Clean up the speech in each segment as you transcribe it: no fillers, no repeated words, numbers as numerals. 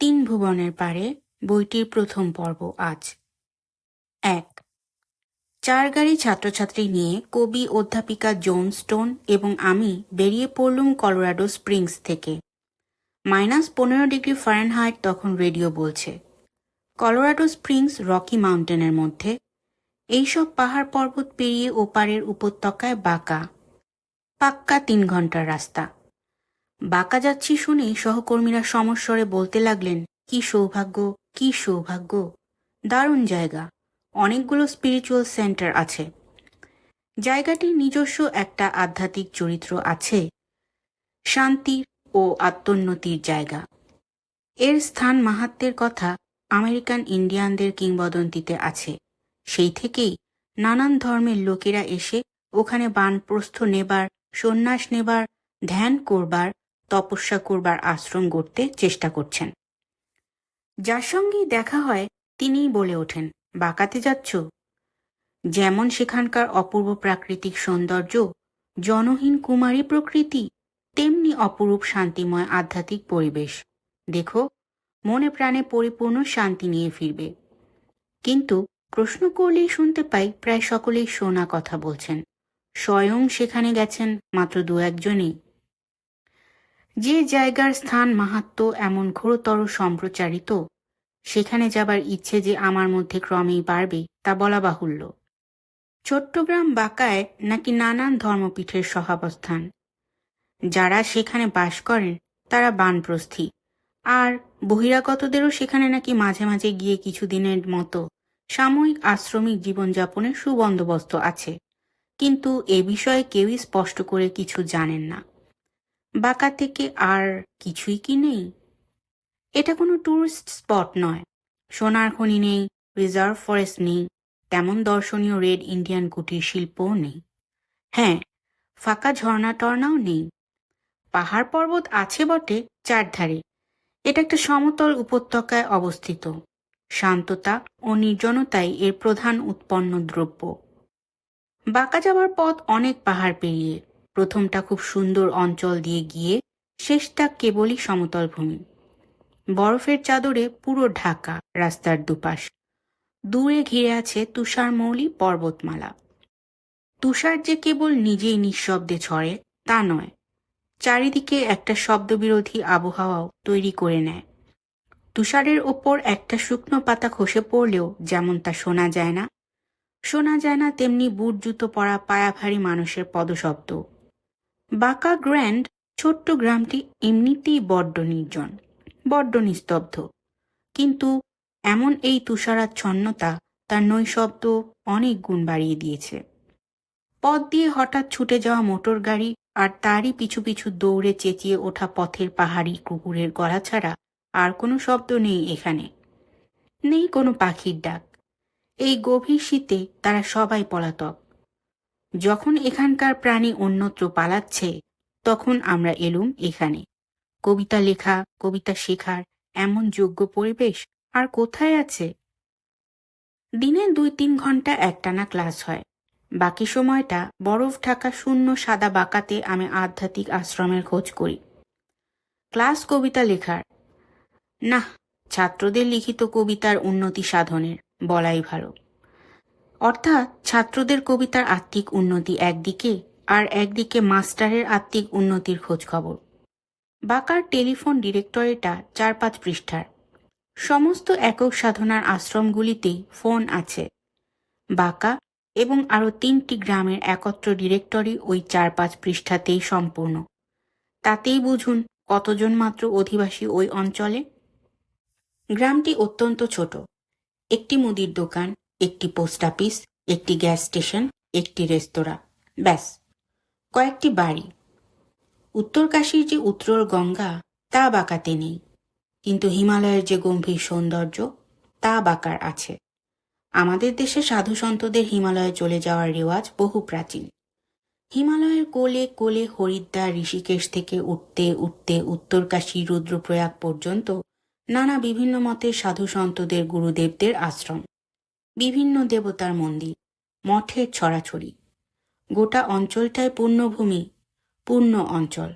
তিন ভুবনের পারে বইটির প্রথম পর্ব আজ। ১. চার গাড়ি ছাত্রছাত্রী নিয়ে কবি অধ্যাপিকা জন স্টোন এবং আমি বেরিয়ে পড়লুম কলোরাডো স্প্রিংস থেকে। -15 ডিগ্রি ফারেনহাইট তখন রেডিও বলছে। কলোরাডো স্প্রিংস রকি মাউন্টেনের মধ্যে। এইসব পাহাড় পর্বত পেরিয়ে ওপারের উপত্যকায় বাঁকা, পাক্কা 3 ঘন্টার রাস্তা। বাঁকা যাচ্ছি শুনেই সহকর্মীরা সমস্বরে বলতে লাগলেন, কি সৌভাগ্য, কি সৌভাগ্য, দারুণ জায়গা, অনেকগুলো স্পিরিচুয়াল সেন্টার আছে। জায়গাটির নিজস্ব একটা আধ্যাত্মিক চরিত্র আছে, শান্তির ও আত্মোন্নতির জায়গা। এর স্থান মাহাত্ম্যের কথা আমেরিকান ইন্ডিয়ানদের কিংবদন্তিতে আছে। সেই থেকেই নানান ধর্মের লোকেরা এসে ওখানে বানপ্রস্থ নেবার, সন্ন্যাস নেবার, ধ্যান করবার, তপস্যা করবার আশ্রম গড়তে চেষ্টা করছেন। যার সঙ্গেই দেখা হয় তিনিই বলে ওঠেন, বাঁকাতে যাচ্ছ? যেমন সেখানকার অপূর্ব প্রাকৃতিক সৌন্দর্য, জনহীন কুমারী প্রকৃতি, তেমনি অপরূপ শান্তিময় আধ্যাত্মিক পরিবেশ। দেখো, মনে প্রাণে পরিপূর্ণ শান্তি নিয়ে ফিরবে। কিন্তু প্রশ্ন করলেই শুনতে পাই প্রায় সকলেই শোনা কথা বলছেন। স্বয়ং সেখানে গেছেন মাত্র 2-1 জনই। যে জায়গার স্থান মাহাত্ম্য এমন ঘোরতর সম্প্রচারিত, সেখানে যাবার ইচ্ছে যে আমার মধ্যে ক্রমেই বাড়বে তা বলা বাহুল্য। চট্টগ্রাম বাঁকায় নাকি নানান ধর্মপীঠের সহাবস্থান। যারা সেখানে বাস করেন তারা বানপ্রস্থী, আর বহিরাগতদেরও সেখানে নাকি মাঝে মাঝে গিয়ে কিছুদিনের মতো সাময়িক আশ্রমিক জীবনযাপনের সুবন্দোবস্ত আছে। কিন্তু এ বিষয়ে কেউই স্পষ্ট করে কিছু জানেন না। বাঁকা থেকে আর কিছুই কি নেই? এটা কোনো ট্যুরিস্ট স্পট নয়। সোনার খনি নেই, রিজার্ভ ফরেস্ট নেই, তেমন দর্শনীয় রেড ইন্ডিয়ান কুটির শিল্পও নেই। হ্যাঁ, ফাঁকা ঝর্ণা টর্নাও নেই। পাহাড় পর্বত আছে বটে চারধারে। এটা একটা সমতল উপত্যকায় অবস্থিত। শান্ততা ও নির্জনতাই এর প্রধান উৎপন্ন দ্রব্য। বাঁকা যাবার পথ অনেক পাহাড় পেরিয়ে। প্রথমটা খুব সুন্দর অঞ্চল দিয়ে গিয়ে শেষটা কেবলই সমতল ভূমি। বরফের চাদরে পুরো ঢাকা রাস্তার দুপাশ। দূরে ঘিরে আছে তুষারমৌলি পর্বতমালা। তুষার যে কেবল নিজেই নিঃশব্দে ঝরে তা নয়, চারিদিকে একটা শব্দবিরোধী আবহাওয়াও তৈরি করে নেয়। তুষারের ওপর একটা শুকনো পাতা খসে পড়লেও যেমন তা শোনা যায় না, তেমনি বুট জুতো পরা পায়াভারী মানুষের পদশব্দ। বাঁকা গ্র্যান্ড ছোট্ট গ্রামটি এমনিতেই বড্ড নির্জন, বড্ড নিস্তব্ধ। কিন্তু এমন এই তুষারাচ্ছন্নতা তার নৈশব্দ অনেক গুণ বাড়িয়ে দিয়েছে। পথ দিয়ে হঠাৎ ছুটে যাওয়া মোটর গাড়ি আর তারই পিছু পিছু দৌড়ে চেঁচিয়ে ওঠা পথের পাহাড়ি কুকুরের গলা ছাড়া আর কোনো শব্দ নেই এখানে। নেই কোনো পাখির ডাক। এই গভীর শীতে তারা সবাই পলাতক। যখন এখানকার প্রাণী অন্যত্র পালাচ্ছে, তখন আমরা এলুম এখানে। কবিতা লেখা, কবিতা শেখার এমন যোগ্য পরিবেশ আর কোথায় আছে? দিনে 2-3 ঘন্টা একটানা ক্লাস হয়। বাকি সময়টা বরফ ঢাকা শূন্য সাদা বাঁকাতে আমি আধ্যাত্মিক আশ্রমের খোঁজ করি। ক্লাস কবিতা লেখার না, ছাত্রদের লিখিত কবিতার উন্নতি সাধনের বলাই ভালো। অর্থাৎ ছাত্রদের কবিতার আত্মিক উন্নতি একদিকে, আর একদিকে মাস্টারের আত্মিক উন্নতির খোঁজ খবর। বাঁকার টেলিফোন ডিরেক্টরিটা 4-5 পৃষ্ঠার। সমস্ত একক সাধনার আশ্রমগুলিতেই ফোন আছে। বাঁকা এবং আরও 3টি গ্রামের একত্র ডিরেক্টরি ওই 4-5 পৃষ্ঠাতেই সম্পূর্ণ। তাতেই বুঝুন কতজন মাত্র অধিবাসী ওই অঞ্চলে। গ্রামটি অত্যন্ত ছোট। একটি মুদির দোকান, একটি পোস্ট অফিস, একটি গ্যাস স্টেশন, একটি রেস্তোরাঁ, ব্যাস। কয়েকটি বাড়ি। উত্তরকাশীর যে উত্তর গঙ্গা তা বাঁকাতে নেই, কিন্তু হিমালয়ের যে গম্ভীর সৌন্দর্য তা বাঁকার আছে। আমাদের দেশে সাধু সন্তদের হিমালয়ে চলে যাওয়ার রেওয়াজ বহু প্রাচীন। হিমালয়ের কোলে কোলে হরিদ্বার ঋষিকেশ থেকে উঠতে উঠতে উত্তরকাশী রুদ্রপ্রয়াগ পর্যন্ত নানা বিভিন্ন মতের সাধু সন্তদের গুরুদেবদের আশ্রম, বিভিন্ন দেবতার মন্দির, মঠের ছড়াছড়ি। গোটা অঞ্চলটায় পূর্ণভূমি, পূর্ণ অঞ্চল।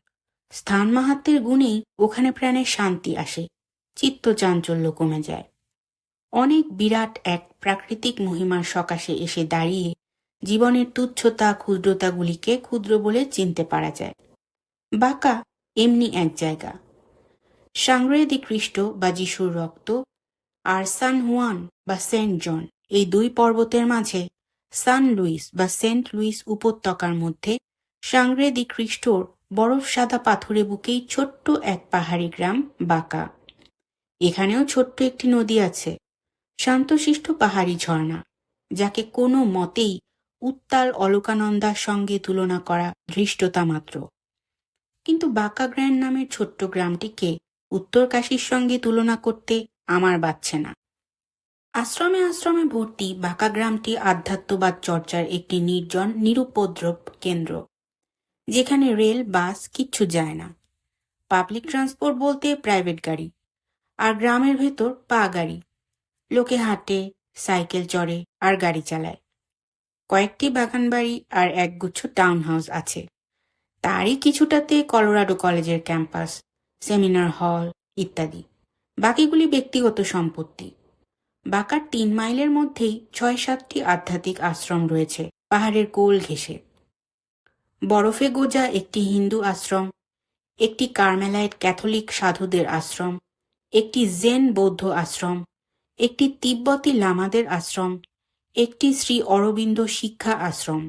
স্থান মাহাত্ম্যের গুণেই ওখানে প্রাণের শান্তি আসে। চিত্তচাঞ্চল্য কমে যায়। অনেক বিরাট এক প্রাকৃতিক মহিমার সকাশে এসে দাঁড়িয়ে জীবনের তুচ্ছতা ক্ষুদ্রতাগুলিকে ক্ষুদ্র বলে চিনতে পারা যায়। বাঁকা এমনি এক জায়গা। সাংগ্রে দি খ্রিস্ট বা যিশুর রক্ত আর সান হুয়ান বা সেন্ট জন, এই দুই পর্বতের মাঝে সান লুইস বা সেন্ট লুইস উপত্যকার মধ্যে সাংগ্রে দি খ্রিস্টোর বরফ সাদা পাথুরে বুকেই ছোট্ট এক পাহাড়ি গ্রাম বাঁকা। এখানেও ছোট্ট একটি নদী আছে, শান্তশিষ্ট পাহাড়ি ঝর্ণা, যাকে কোনো মতেই উত্তাল অলকানন্দার সঙ্গে তুলনা করা ধৃষ্টতা মাত্র। কিন্তু বাঁকা গ্র্যান্ড নামের ছোট্ট গ্রামটিকে উত্তরকাশীর সঙ্গে তুলনা করতে আমার বাচ্ছে না। আশ্রমে আশ্রমে ভর্তি বাঁকা গ্রামটি আধ্যাত্মবাদ চর্চার একটি নির্জন নিরুপদ্রব কেন্দ্র, যেখানে রেল বাস কিচ্ছু যায় না। পাবলিক ট্রান্সপোর্ট বলতে প্রাইভেট গাড়ি, আর গ্রামের ভেতর পা গাড়ি। লোকে হাঁটে, সাইকেল চড়ে আর গাড়ি চালায়। কয়েকটি বাগান বাড়ি আর একগুচ্ছ টাউন হাউস আছে। তারই কিছুটাতে কলোরাডো কলেজের ক্যাম্পাস, সেমিনার হল ইত্যাদি। বাকিগুলি ব্যক্তিগত সম্পত্তি। বাঁকার 3 মাইলের মধ্যেই 6-7টি আধ্যাত্মিক আশ্রম রয়েছে পাহাড়ের কোল ঘেঁষে। বরফে গোজা একটি হিন্দু আশ্রম, একটি কার্মেলাইট ক্যাথলিক সাধুদের আশ্রম, একটি জেন বৌদ্ধ আশ্রম, একটি তিব্বতী লামাদের আশ্রম, একটি শ্রী অরবিন্দ শিক্ষা আশ্রম।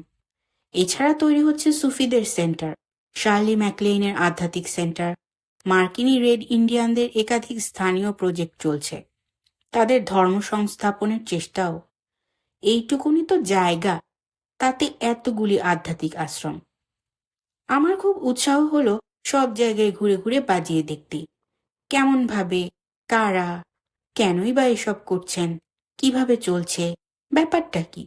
এছাড়া তৈরি হচ্ছে সুফিদের সেন্টার, শার্লি ম্যাকলেইনের আধ্যাত্মিক সেন্টার, মার্কিনী রেড ইন্ডিয়ানদের একাধিক স্থানীয় প্রজেক্ট চলছে, তাদের ধর্ম সংস্থাপনের চেষ্টাও। এইটুকুনি তো জায়গা, তাতে এতগুলি আধ্যাত্মিক আশ্রম। আমার খুব উৎসাহ হলো সব জায়গায় ঘুরে ঘুরে বাজিয়ে দেখতে, কেমন ভাবে, কারা, কেনই বা এসব করছেন, কিভাবে চলছে, ব্যাপারটা কি।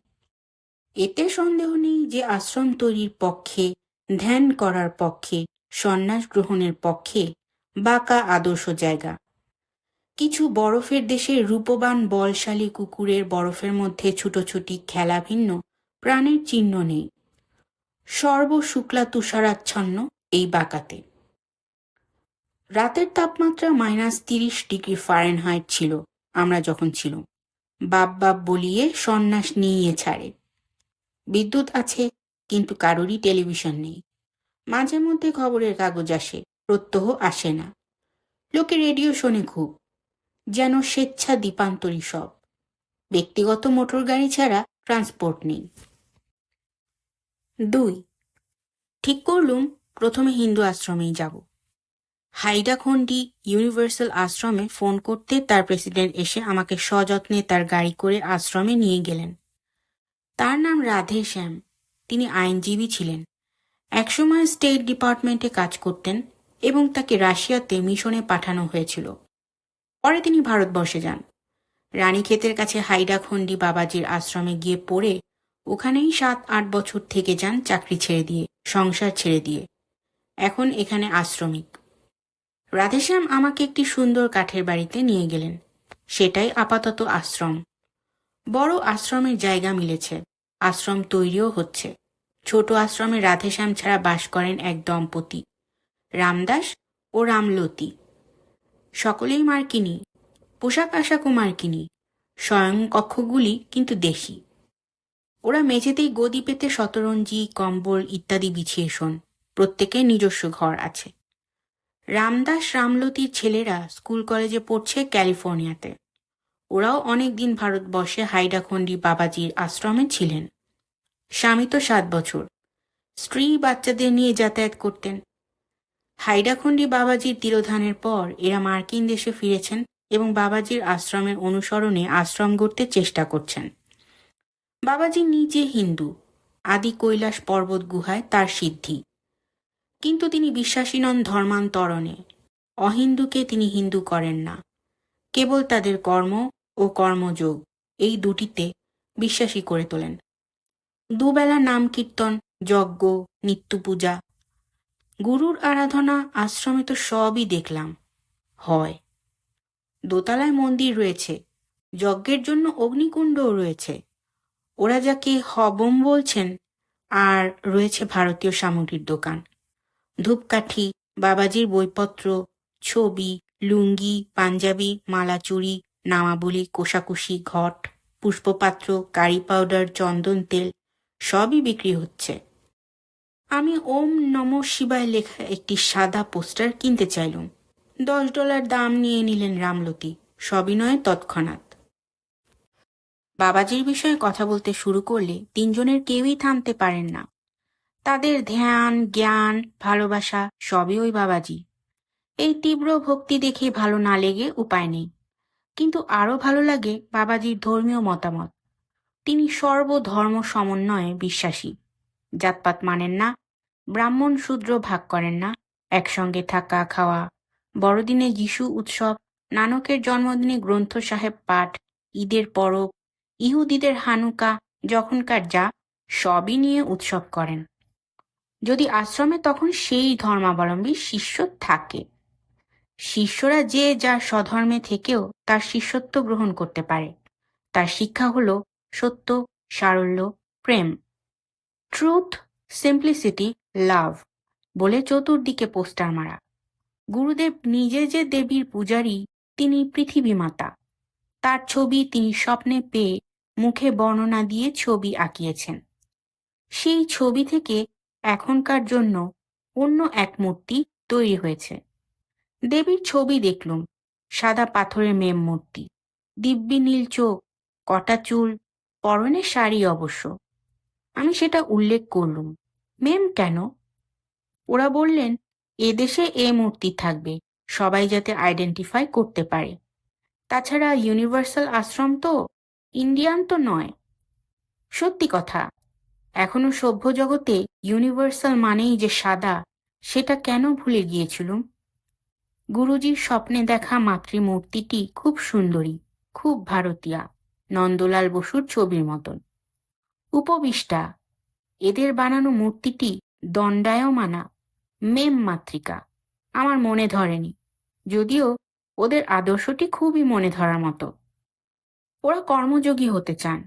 এতে সন্দেহ নেই যে আশ্রম তৈরির পক্ষে, ধ্যান করার পক্ষে, সন্ন্যাস গ্রহণের পক্ষে বাঁকা আদর্শ জায়গা। কিছু বরফের দেশের রূপবান বলশালী কুকুরের বরফের মধ্যে ছুটোছুটি খেলা ভিন্ন প্রাণের চিহ্ন নেই। সর্বশুক্লা তুষারাচ্ছন্ন এই বাঁকাতে। রাতের তাপমাত্রা -30°F ছিল আমরা যখন ছিলাম। বাপ বাপ বলিয়ে সন্ন্যাস নিয়ে ছাড়ে। বিদ্যুৎ আছে, কিন্তু কারোরই টেলিভিশন নেই। মাঝে মধ্যে খবরের কাগজ আসে, প্রত্যহ আসে না। লোকে রেডিও শোনে খুব, যেন স্বেচ্ছা দ্বীপান্তরী সব। ব্যক্তিগত মোটর গাড়ি ছাড়া ট্রান্সপোর্ট নেই। 2. ঠিক করলুম প্রথমে হিন্দু আশ্রমেই যাব। হাইডাখন্ডি ইউনিভার্সাল আশ্রমে ফোন করতে তার প্রেসিডেন্ট এসে আমাকে সযত্নে তার গাড়ি করে আশ্রমে নিয়ে গেলেন। তার নাম রাধে শ্যাম। তিনি আইনজীবী ছিলেন, একসময় স্টেট ডিপার্টমেন্টে কাজ করতেন এবং তাকে রাশিয়াতে মিশনে পাঠানো হয়েছিল। পরে তিনি ভারতবর্ষে যান। রানীক্ষেতের কাছে হাইডাখন্ডি বাবাজির আশ্রমে গিয়ে পড়ে ওখানেই 7-8 বছর থেকে যান, চাকরি ছেড়ে দিয়ে, সংসার ছেড়ে দিয়ে। এখন এখানে আশ্রমিক। রাধেশ্যাম আমাকে একটি সুন্দর কাঠের বাড়িতে নিয়ে গেলেন। সেটাই আপাতত আশ্রম। বড় আশ্রমের জায়গা মিলেছে, আশ্রম তৈরিও হচ্ছে। ছোট আশ্রমে রাধেশ্যাম ছাড়া বাস করেন এক দম্পতি, রামদাস ও রামলতি। সকলেই মার্কিনী, পোশাক আশাকও মার্কিনী, স্বয়ং কক্ষগুলি কিন্তু দেশি। ওরা মেঝেতেই গদি পেতে শতরঞ্জি, কম্বল ইত্যাদি বিছিয়ে শোন। প্রত্যেকের নিজস্ব ঘর আছে। রামদাস রামলতির ছেলেরা স্কুল কলেজে পড়ছে ক্যালিফোর্নিয়াতে। ওরাও অনেকদিন ভারতবর্ষে হাইডাখন্ডি বাবাজির আশ্রমে ছিলেন। স্বামী তো 7 বছর, স্ত্রী বাচ্চাদের নিয়ে যাতায়াত করতেন। হাইডাখন্ডি বাবাজির তিরোধানের পর এরা মার্কিন দেশে ফিরেছেন এবং বাবাজির আশ্রমের অনুসরণে আশ্রম গড়তে চেষ্টা করছেন। বাবাজি নিজে হিন্দু, আদি কৈলাস পর্বত গুহায় তার সিদ্ধি। কিন্তু তিনি বিশ্বাসী নন ধর্মান্তরণে। অহিন্দুকে তিনি হিন্দু করেন না, কেবল তাদের কর্ম ও কর্মযোগ, এই দুটিতে বিশ্বাসী করে তোলেন। দুবেলা নাম কীর্তন, যজ্ঞ, নিত্য পূজা, গুরুর আরাধনা আশ্রমে তো সবই দেখলাম হয়। দোতলায় মন্দির রয়েছে, যজ্ঞের জন্য অগ্নিকুণ্ডও রয়েছে। ওরা যাকে হবম বলছেন। আর রয়েছে ভারতীয় সামগ্রীর দোকান, ধূপকাঠি, বাবাজির বইপত্র, ছবি, লুঙ্গি, পাঞ্জাবি, মালাচুরি, নামাবলি, কোষাকুষি, ঘট, পুষ্পপাত্র, কারি পাউডার, চন্দন তেল সবই বিক্রি হচ্ছে। আমি ওম নমঃ শিবায় লেখা একটি সাদা পোস্টার কিনতে চাইলুম। $10 দাম নিয়ে নিলেন রামলতি, সবিনয়ে তৎক্ষণাৎ। বাবাজির বিষয়ে কথা বলতে শুরু করলে তিনজনের কেউই থামতে পারেন না। তাদের ধ্যান, জ্ঞান, ভালোবাসা সবই ওই বাবাজি। এই তীব্র ভক্তি দেখে ভালো না লেগে উপায় নেই। কিন্তু আরো ভালো লাগে বাবাজির ধর্মীয় মতামত। তিনি সর্বধর্ম সমন্বয়ে বিশ্বাসী। জাতপাত মানেন না, ব্রাহ্মণ শূদ্র ভাগ করেন না, একসঙ্গে থাকা খাওয়া, বড়দিনে যিশু উৎসব, নানকের জন্মদিনে গ্রন্থ সাহেব পাঠ, ঈদের পরব, ইহুদিদের হানুকা, যখনকার যা সবই নিয়ে উৎসব করেন। যদি আশ্রমে তখন সেই ধর্মাবলম্বী শিষ্য থাকে। শিষ্যরা যে যার স্বধর্মে থেকেও তার শিষ্যত্ব গ্রহণ করতে পারে। তার শিক্ষা হলো সত্য, সারল্য, প্রেম। ট্রুথ, সিম্পলিসিটি, লাভ বলে চতুর্দিকে পোস্টার মারা। গুরুদেব নিজে যে দেবীর পূজারী, তিনি পৃথিবী মাতা। তার ছবি তিনি স্বপ্নে পেয়ে মুখে বর্ণনা দিয়ে ছবি আঁকিয়েছেন। সেই ছবি থেকে এখনকার জন্য অন্য এক মূর্তি তৈরি হয়েছে। দেবীর ছবি দেখলুম, সাদা পাথরের মেম মূর্তি, দিব্যি নীল চোখ, কটা চুল, পরনে শাড়ি অবশ্য। আমি সেটা উল্লেখ করলুম। মেম কেন? ওরা বললেন, এদেশে এ মূর্তি থাকবে, সবাই যাতে আইডেন্টিফাই করতে পারে। তাছাড়া ইউনিভার্সাল আশ্রম তো, ইন্ডিয়ান তো নয়। সত্যি কথা, এখনো সভ্য জগতে ইউনিভার্সাল মানেই যে সাদা, সেটা কেন ভুলে গিয়েছিলুম। গুরুজির স্বপ্নে দেখা মাতৃমূর্তিটি খুব সুন্দরী, খুব ভারতীয়া, নন্দলাল বসুর ছবির মতন। উপবিষ্টা, এদের বানানো মূর্তিটি দণ্ডায়মানা, মেম মাতৃকা। আমার মনে ধরেনি, যদিও ওদের আদর্শটি খুবই মনে ধরার মতো। ওরা কর্মযোগী হতে চান।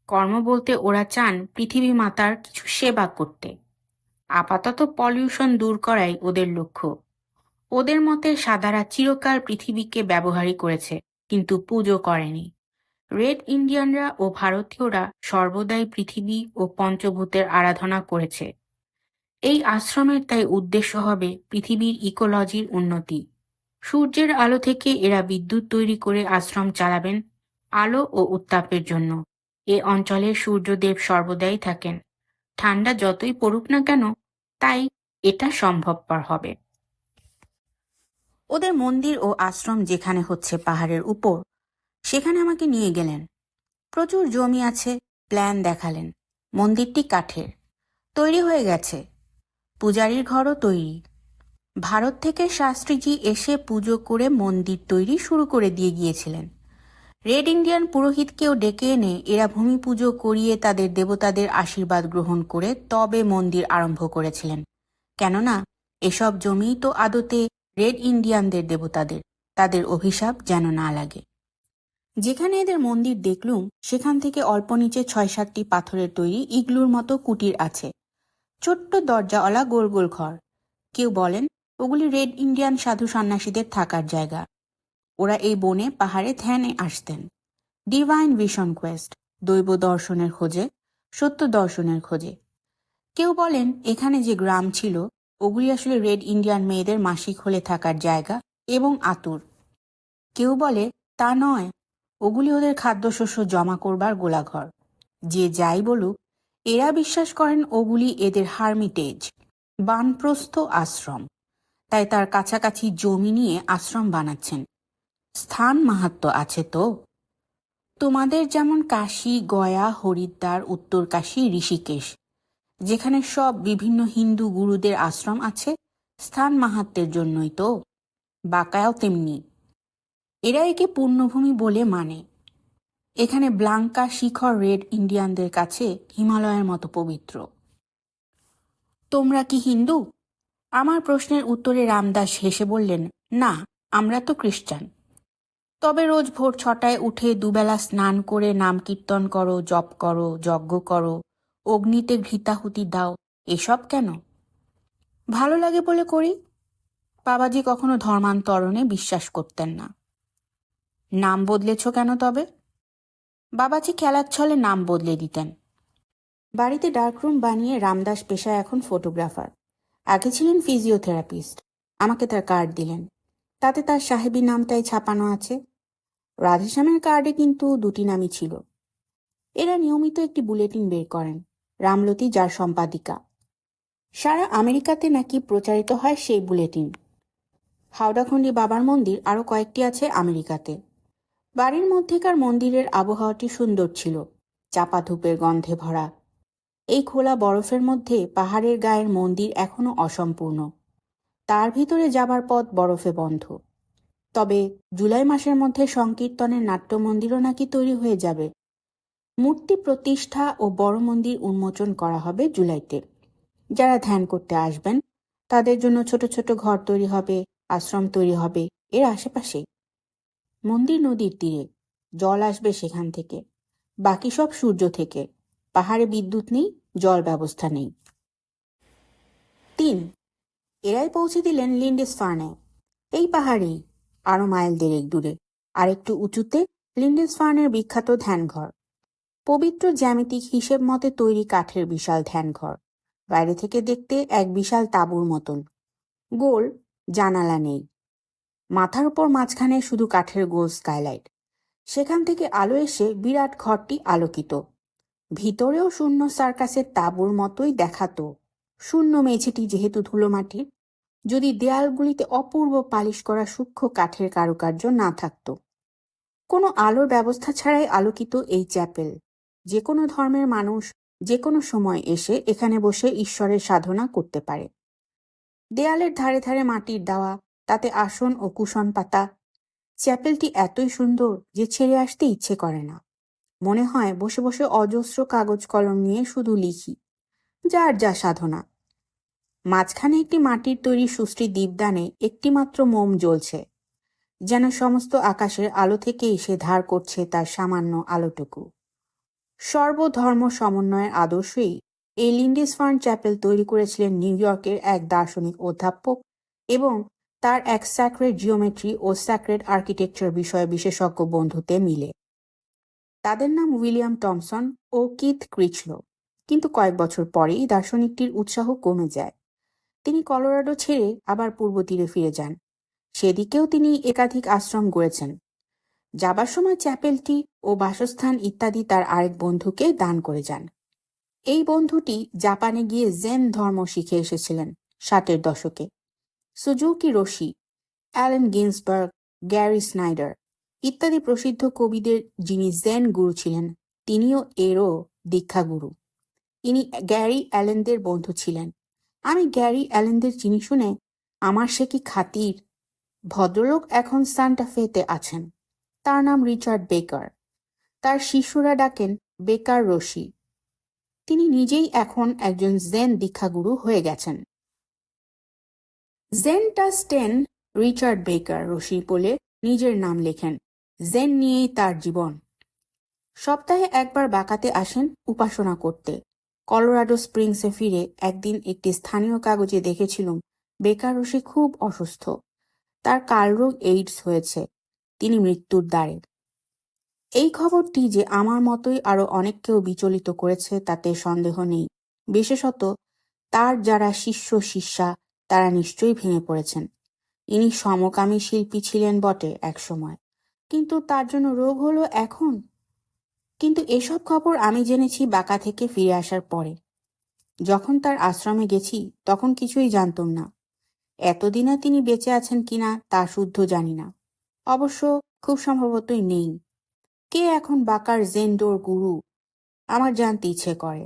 কর্ম বলতে ওরা চান পৃথিবী মাতার কিছু সেবা করতে। আপাতত পলিউশন দূর করাই ওদের লক্ষ্য। ওদের মতে সাদারা চিরকাল পৃথিবীকে ব্যবহারই করেছে, কিন্তু পুজো করেনি। রেড ইন্ডিয়ানরা ও ভারতীয়রা সর্বদাই পৃথিবী ও পঞ্চভূতের আরাধনা করেছে। এই আশ্রমের তাই উদ্দেশ্য হবে পৃথিবীর ইকোলজির উন্নতি। সূর্যের আলো থেকে এরা বিদ্যুৎ তৈরি করে আশ্রম চালাবেন, আলো ও উত্তাপের জন্য। এ অঞ্চলে সূর্যদেব সর্বদাই থাকেন। ঠান্ডা যতই পড়ুক না কেন, তাই এটা সম্ভবপর হবে। ওদের মন্দির ও আশ্রম যেখানে হচ্ছে পাহাড়ের উপর, সেখানে আমাকে নিয়ে গেলেন। প্রচুর জমি আছে, প্ল্যান দেখালেন। মন্দিরটি কাঠের, তৈরি হয়ে গেছে। পূজারীর ঘরও তৈরি। ভারত থেকে শাস্ত্রীজি এসে পুজো করে মন্দির তৈরি শুরু করে দিয়ে গিয়েছিলেন। রেড ইন্ডিয়ান পুরোহিতকেও ডেকে এনে এরা ভূমি পুজো করিয়ে তাদের দেবতাদের আশীর্বাদ গ্রহণ করে তবে মন্দির আরম্ভ করেছিলেন। কেননা এসব জমি তো আদতে রেড ইন্ডিয়ানদের দেবতাদের, তাদের অভিশাপ যেন না লাগে। যেখানে এদের মন্দির দেখলুম, সেখান থেকে অল্প নিচে 6-7টি পাথরের তৈরি ইগলুর মতো কুটির আছে। ছোট্ট দরজাওয়ালা গোল গোল ঘর। কেউ বলেন ওগুলি রেড ইন্ডিয়ান সাধু সন্ন্যাসীদের থাকার জায়গা। ওরা এই বনে পাহাড়ে ধ্যানে আসতেন। ডিভাইন ভিশন কোয়েস্ট, দৈব দর্শনের খোঁজে, সত্য দর্শনের খোঁজে। কেউ বলেন এখানে যে গ্রাম ছিল, ওগুলি আসলে রেড ইন্ডিয়ান মেয়েদের মাসিক হলে থাকার জায়গা এবং আতুর। কেউ বলে তা নয়, ওগুলি ওদের খাদ্যশস্য জমা করবার গোলাঘর। যে যাই বলুক, এরা বিশ্বাস করেন ওগুলি এদের হারমিটেজ, বানপ্রস্থ আশ্রম। তাই তার কাছাকাছি জমি নিয়ে আশ্রম বানাচ্ছেন। স্থান মাহাত্ম্য আছে তো। তোমাদের যেমন কাশী, গয়া, হরিদ্বার, উত্তরকাশী, ঋষিকেশ, যেখানে সব বিভিন্ন হিন্দু গুরুদের আশ্রম আছে, স্থান মাহাত্ম্যের জন্যই তো। বাঁকায়াও তেমনি। এরা একে পুণ্যভূমি বলে মানে। এখানে ব্লাঙ্কা শিখর রেড ইন্ডিয়ানদের কাছে হিমালয়ের মতো পবিত্র। তোমরা কি হিন্দু? আমার প্রশ্নের উত্তরে রামদাস হেসে বললেন, না, আমরা তো খ্রিস্টান। তবে রোজ ভোর 6টায় উঠে দুবেলা স্নান করে নাম কীর্তন করো, জপ করো, যজ্ঞ করো, অগ্নিতে ঘৃতাহুতি দাও, এসব কেন? ভালো লাগে বলে করি। বাবাজি কখনো ধর্মান্তরণে বিশ্বাস করতেন না। নাম বদলেছ কেন তবে? বাবাজি খেলার ছলে নাম বদলে দিতেন। বাড়িতে ডার্করুম বানিয়ে রামদাস পেশায় এখন ফটোগ্রাফার। আগে ছিলেন ফিজিওথেরাপিস্ট। আমাকে তার কার্ড দিলেন, তাতে তার সাহেবী নামটাই ছাপানো আছে। রাধেশ্যামের কার্ডে কিন্তু দুটি নামই ছিল। এরা নিয়মিত একটি বুলেটিন বের করেন, রামলতি যার সম্পাদিকা। সারা আমেরিকাতে নাকি প্রচারিত হয় সেই বুলেটিন। হাওড়াখণ্ডী বাবার মন্দির আরও কয়েকটি আছে আমেরিকাতে। বাড়ির মধ্যেকার মন্দিরের আবহাওয়াটি সুন্দর ছিল, চাপা ধূপের গন্ধে ভরা। এই খোলা বরফের মধ্যে পাহাড়ের গায়ের মন্দির এখনো অসম্পূর্ণ। তার ভিতরে যাবার পথ বরফে বন্ধ। তবে জুলাই মাসের মধ্যে সংকীর্তনের নাট্য মন্দিরও নাকি তৈরি হয়ে যাবে। মূর্তি প্রতিষ্ঠা ও বড় মন্দির উন্মোচন করা হবে জুলাইতে। যারা ধ্যান করতে আসবেন তাদের জন্য ছোট ছোট ঘর তৈরি হবে, আশ্রম তৈরি হবে এর আশেপাশে। মন্দির নদীর তীরে, জল আসবে সেখান থেকে। বাকি সব সূর্য থেকে। পাহাড়ে বিদ্যুৎ নেই, জল ব্যবস্থা নেই। 3. এরাই পৌঁছে দিলেন লিন্ডেসফার্নে। এই পাহাড়েই, আরো মাইল 1.5 দূরে, আর একটু উঁচুতে লিন্ডেসফার্নের বিখ্যাত ধ্যানঘর। পবিত্র জ্যামিতিক হিসেব মতে তৈরি কাঠের বিশাল ধ্যানঘর। বাইরে থেকে দেখতে এক বিশাল তাঁবুর মতন। গোল, জানালা নেই। মাথার উপর মাঝখানে শুধু কাঠের গোল স্কাইলাইট। সেখান থেকে আলো এসে বিরাট ঘরটি আলোকিত। ভিতরেও শূন্য সার্কাসের তাঁবুর মতোই দেখাতো। শূন্য মেঝেটি যেহেতু ধুলোমাটির, যদি দেয়ালগুলিতে অপূর্ব পালিশ করা সূক্ষ্ম কাঠের কারুকার্য না থাকত। কোনো আলোর ব্যবস্থা ছাড়াই আলোকিত এই চ্যাপেল। যে কোনো ধর্মের মানুষ যে কোনো সময় এসে এখানে বসে ঈশ্বরের সাধনা করতে পারে। দেয়ালের ধারে ধারে মাটির দেওয়া, তাতে আসন ও কুশন পাতা। চ্যাপেলটি এতই সুন্দর যে ছেড়ে আসতে ইচ্ছে করে না। মনে হয় বসে বসে অজস্র কাগজ কলম নিয়ে শুধু লিখি, যার যা সাধনা। মাঝখানে একটি মাটির তৈরি সুশ্রী দীপদানে একটিমাত্র মোম জ্বলছে, যেন সমস্ত আকাশের আলো থেকে এসে ধার করছে তার সামান্য আলোটুকু। সর্বধর্ম সমন্বয়ের আদর্শই এই লিন্ডেসফার্ন চ্যাপেল তৈরি করেছিলেন নিউ ইয়র্কের এক দার্শনিক অধ্যাপক এবং তার এক স্যাক্রেড জিওমেট্রি ও স্যাক্রেড আর্কিটেকচার বিষয়ে বিশেষজ্ঞ বন্ধুতে মিলে। তাদের নাম উইলিয়াম টমসন ও কিথ ক্রিচলো। কিন্তু কয়েক বছর পরেই দার্শনিকটির উৎসাহ কমে যায়। তিনি কলোরাডো ছেড়ে আবার পূর্ব তীরে ফিরে যান। সেদিকেও তিনি একাধিক আশ্রম গড়েছেন। যাবার সময় চ্যাপেলটি ও বাসস্থান ইত্যাদি তার আরেক বন্ধুকে দান করে যান। এই বন্ধুটি জাপানে গিয়ে জেন ধর্ম শিখে এসেছিলেন 60-এর দশকে। Suzuki Roshi, Allen Ginsberg, Gary Snyder ইত্যাদি প্রসিদ্ধ কবিদের যিনি জেন গুরু ছিলেন, তিনিও এরও দীক্ষাগুরু। ইনি গ্যারি অ্যালেনদের বন্ধু ছিলেন। আমি গ্যারি অ্যালেনদের চিনি শুনে আমার সে কি খাতির। ভদ্রলোক এখন সান্টা ফেতে আছেন। তার নাম রিচার্ড বেকার। তার শিষ্যরা ডাকেন বেকার রশি। তিনি নিজেই এখন একজন জেন দীক্ষাগুরু হয়ে গেছেন। জেন টাস 10 রিচার্ড বেকার রশি বলে নিজের নাম লেখেন। জেন নিয়েই তার জীবন। সপ্তাহে একবার বাঁকাতে আসেন উপাসনা করতে। কলোরাডো স্প্রিংসে ফিরে একদিন একটি স্থানীয় কাগজে দেখেছিলুম বেকার রশি খুব অসুস্থ। তার কালরোগ এইডস হয়েছে। তিনি মৃত্যুর দ্বারে। এই খবরটি যে আমার মতোই আরো অনেককেও বিচলিত করেছে তাতে সন্দেহ নেই। বিশেষত তার যারা শিষ্য শিষ্যা তারা নিশ্চয়ই ভেঙে পড়েছেন। ইনি সমকামী শিল্পী ছিলেন বটে একসময়, কিন্তু তার জন্য রোগ হলো এখন। কিন্তু এসব খবর আমি জেনেছি বাঁকা থেকে ফিরে আসার পরে। যখন তার আশ্রমে গেছি তখন কিছুই জানতাম না। এতদিনে তিনি বেঁচে আছেন কিনা তা শুদ্ধ জানি না। অবশ্য খুব সম্ভবতই নেই। কে এখন বাঁকার জেন্ডোর গুরু আমার জানতে ইচ্ছে করে।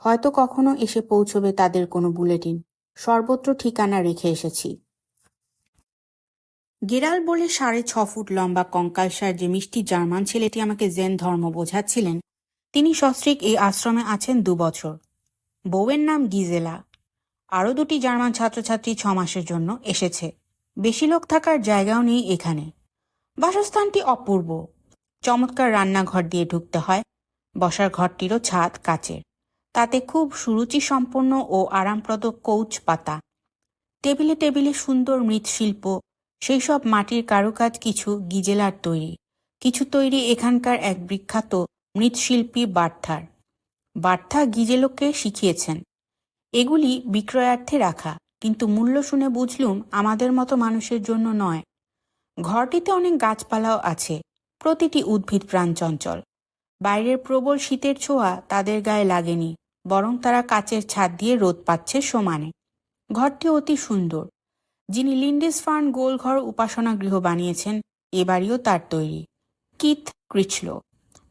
হয়তো কখনো এসে পৌঁছবে তাদের কোনো বুলেটিন। সর্বত্র ঠিকানা রেখে এসেছি। গেরাল বলে 6.5 ফুট লম্বা কঙ্কালসার যে মিষ্টি জার্মান ছেলেটি আমাকে জেন ধর্ম বোঝাচ্ছিলেন, তিনি সস্ত্রীক এই আশ্রমে আছেন 2 বছর। বউয়ের নাম গিজেলা। আরও 2টি জার্মান ছাত্রছাত্রী 6 মাসের জন্য এসেছে। বেশি লোক থাকার জায়গাও নেই এখানে। বাসস্থানটি অপূর্ব। চমৎকার রান্নাঘর দিয়ে ঢুকতে হয়। বসার ঘরটিরও ছাদ কাচের। তাতে খুব সুরুচি সম্পন্ন ও আরামপ্রদ কৌচ পাতা। টেবিলে টেবিলে সুন্দর মৃৎশিল্প, সেই সব মাটির কারুকাজ কিছু গিজেলার তৈরি, কিছু তৈরি এখানকার এক বিখ্যাত মৃৎশিল্পী বার্থার। বার্থা গিজেলোকে শিখিয়েছেন। এগুলি বিক্রয়ার্থে রাখা, কিন্তু মূল্য শুনে বুঝলুম আমাদের মতো মানুষের জন্য নয়। ঘরটিতে অনেক গাছপালাও আছে, প্রতিটি উদ্ভিদ প্রাণচঞ্চল। বাইরের প্রবল শীতের ছোঁয়া তাদের গায়ে লাগেনি, বরং তারা কাচের ছাদ দিয়ে রোদ পাচ্ছে সমানে। ঘরটি অতি সুন্দর। যিনি লিন্ডেসফার্ন গোলঘর উপাসনা গৃহ বানিয়েছেন, এ বাড়িও তার তৈরি, কিথ ক্রিচলো।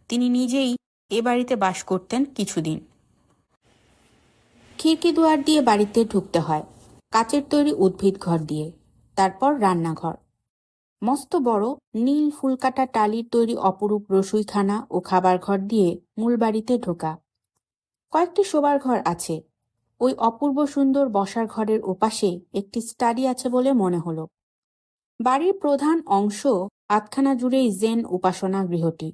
তিনি নিজেই এ বাড়িতে বাস করতেন কিছুদিন। খিড়কি দুয়ার দিয়ে বাড়িতে ঢুকতে হয়, কাচের তৈরি উদ্ভিদ ঘর দিয়ে। তারপর রান্নাঘর, মস্ত বড় নীল ফুলকাটা টালির তৈরি অপরূপ রসুইখানা ও খাবার ঘর দিয়ে মূল বাড়িতে ঢোকা। কয়েকটি শোবার ঘর আছে। ওই অপূর্ব সুন্দর বসার ঘরের ওপাশে একটি স্টাডি আছে বলে মনে হলো। বাড়ির প্রধান অংশ আধখানা জুড়েই জেন উপাসনা গৃহটি।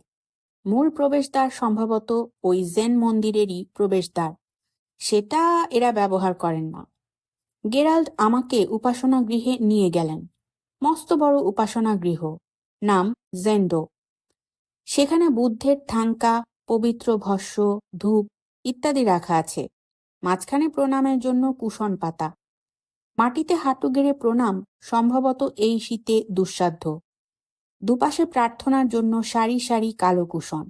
মূল প্রবেশদ্বার সম্ভবত ওই জেন মন্দিরেরই প্রবেশদ্বার, সেটা এরা ব্যবহার করেন না। গেরাল্ড আমাকে উপাসনা গৃহে নিয়ে গেলেন। মস্ত বড় উপাসনা গৃহ, নাম জেন্ডো। সেখানে বুদ্ধের থাঙ্কা, পবিত্র ভস্য, ধূপ ইত্যাদি রাখা আছে। মাঝখানে প্রণামের জন্য কুশন পাতা। মাটিতে হাঁটু গেড়ে প্রণাম সম্ভবত এই শীতে দুঃসাধ্য। দুপাশে প্রার্থনার জন্য সারি সারি কালো কুশন।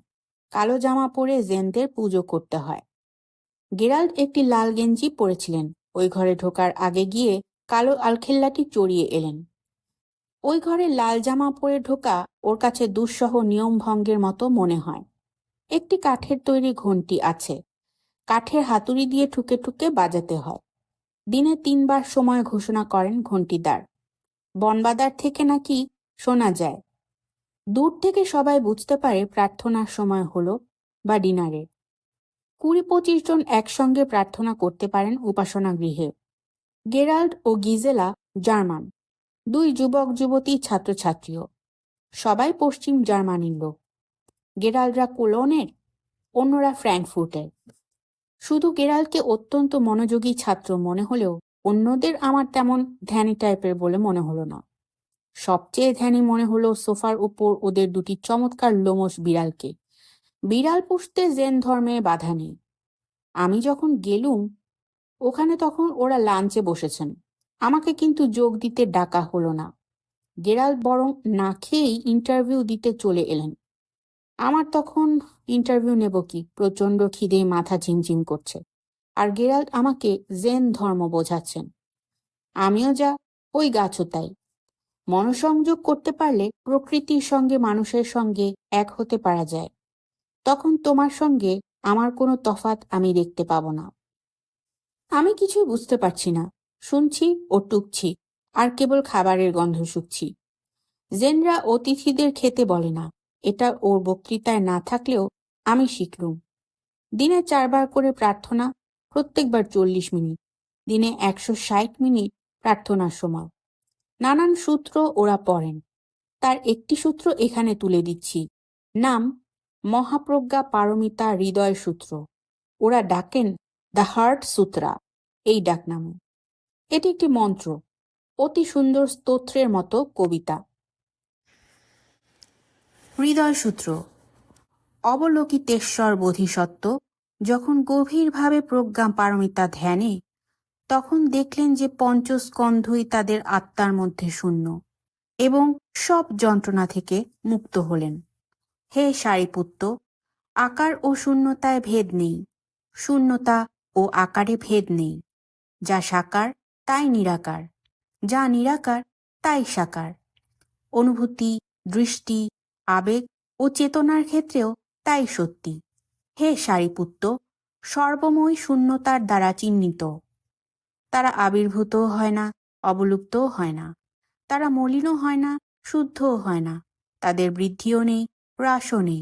কালো জামা পরে জেনদের পুজো করতে হয়। গেরাল্ড একটি লাল গেঞ্জি পরেছিলেন। ওই ঘরে ঢোকার আগে গিয়ে কালো আলখেল্লাটি চড়িয়ে এলেন। ওই ঘরে লাল জামা পরে ঢোকা ওর কাছে দুঃসহ নিয়ম ভঙ্গের মতো মনে হয়। একটি কাঠের তৈরি ঘণ্টি আছে, কাঠের হাতুড়ি দিয়ে ঠুকে ঠুকে বাজাতে হয়। দিনে 3 বার সময় ঘোষণা করেন ঘণ্টিদার। বনবাদার থেকে নাকি শোনা যায়। দূর থেকে সবাই বুঝতে পারে প্রার্থনার সময় হলো বা ডিনারের। 20-25 জন একসঙ্গে প্রার্থনা করতে পারেন উপাসনা গৃহে। গেরাল্ড ও গিজেলা জার্মান, 2 যুবক যুবতী ছাত্রছাত্রীও। সবাই পশ্চিম জার্মানির লোক। গেরাল্ডরা কোলনের, অন্যরা ফ্র্যাঙ্কফুর্টের। শুধু গেরাল্ডকে অত্যন্ত মনোযোগী ছাত্র মনে হলেও অন্যদের আমার তেমন ধ্যানী টাইপের বলে মনে হলো না। সবচেয়ে ধ্যানী মনে হলো সোফার উপর ওদের 2টি চমৎকার লোমশ বিড়ালকে। বিড়াল পুষতে জেন ধর্মে বাধা নেই। আমি যখন গেলুম ওখানে, তখন ওরা লাঞ্চে বসেছেন। আমাকে কিন্তু যোগ দিতে ডাকা হলো না। গেরাল্ড বরং না খেয়েই ইন্টারভিউ দিতে চলে এলেন। আমার তখন ইন্টারভিউ নেব কি, প্রচণ্ড খিদে মাথা ঝিমঝিম করছে। আর গেরাল্ড আমাকে জেন ধর্ম বোঝাচ্ছেন। আমিও যা, ওই গাছও তাই। মনসংযোগ করতে পারলে প্রকৃতির সঙ্গে মানুষের সঙ্গে এক হতে পারা যায়। তখন তোমার সঙ্গে আমার কোনো তফাৎ আমি দেখতে পাবো না। আমি কিছুই বুঝতে পারছি না, শুনছি ও টুকছি, আর কেবল খাবারের গন্ধ শুকছি। জেনরা অতিথিদের খেতে বলে না, এটা ওর বক্তৃতায় না থাকলেও আমি শিখলুম। দিনে 4 বার করে প্রার্থনা, প্রত্যেকবার 40 মিনিট, দিনে 160 মিনিট প্রার্থনার সময়। নানান সূত্র ওরা পড়েন। তার একটি সূত্র এখানে তুলে দিচ্ছি, নাম মহাপ্রজ্ঞা পারমিতা হৃদয় সূত্র। ওরা ডাকেন দ্য হার্ট সূত্রা এই ডাকনামে। এটি একটি মন্ত্র, অতি সুন্দর স্তোত্রের মতো কবিতা। হৃদয় সূত্র। অবলোকিতেশ্বর বোধিসত্ত্ব যখন গভীরভাবে প্রজ্ঞা পারমিতা ধ্যানে, তখন দেখলেন যে পঞ্চস্কন্ধই তাদের আত্মার মধ্যে শূন্য এবং সব যন্ত্রণা থেকে মুক্ত হলেন। হে সারিপুত্ত, আকার ও শূন্যতায় ভেদ নেই, শূন্যতা ও আকারে ভেদ নেই। যা সাকার তাই নিরাকার, যা নিরাকার তাই সাকার। অনুভূতি, দৃষ্টি, আবেগ ও চেতনার ক্ষেত্রেও তাই সত্যি। হে সারিপুত্ত, সর্বময় শূন্যতার দ্বারা চিহ্নিত। তারা আবির্ভূতও হয় না, অবলুপ্তও হয় না। তারা মলিনও হয় না, শুদ্ধও হয় না। তাদের বৃদ্ধিও নেই, হ্রাসও নেই।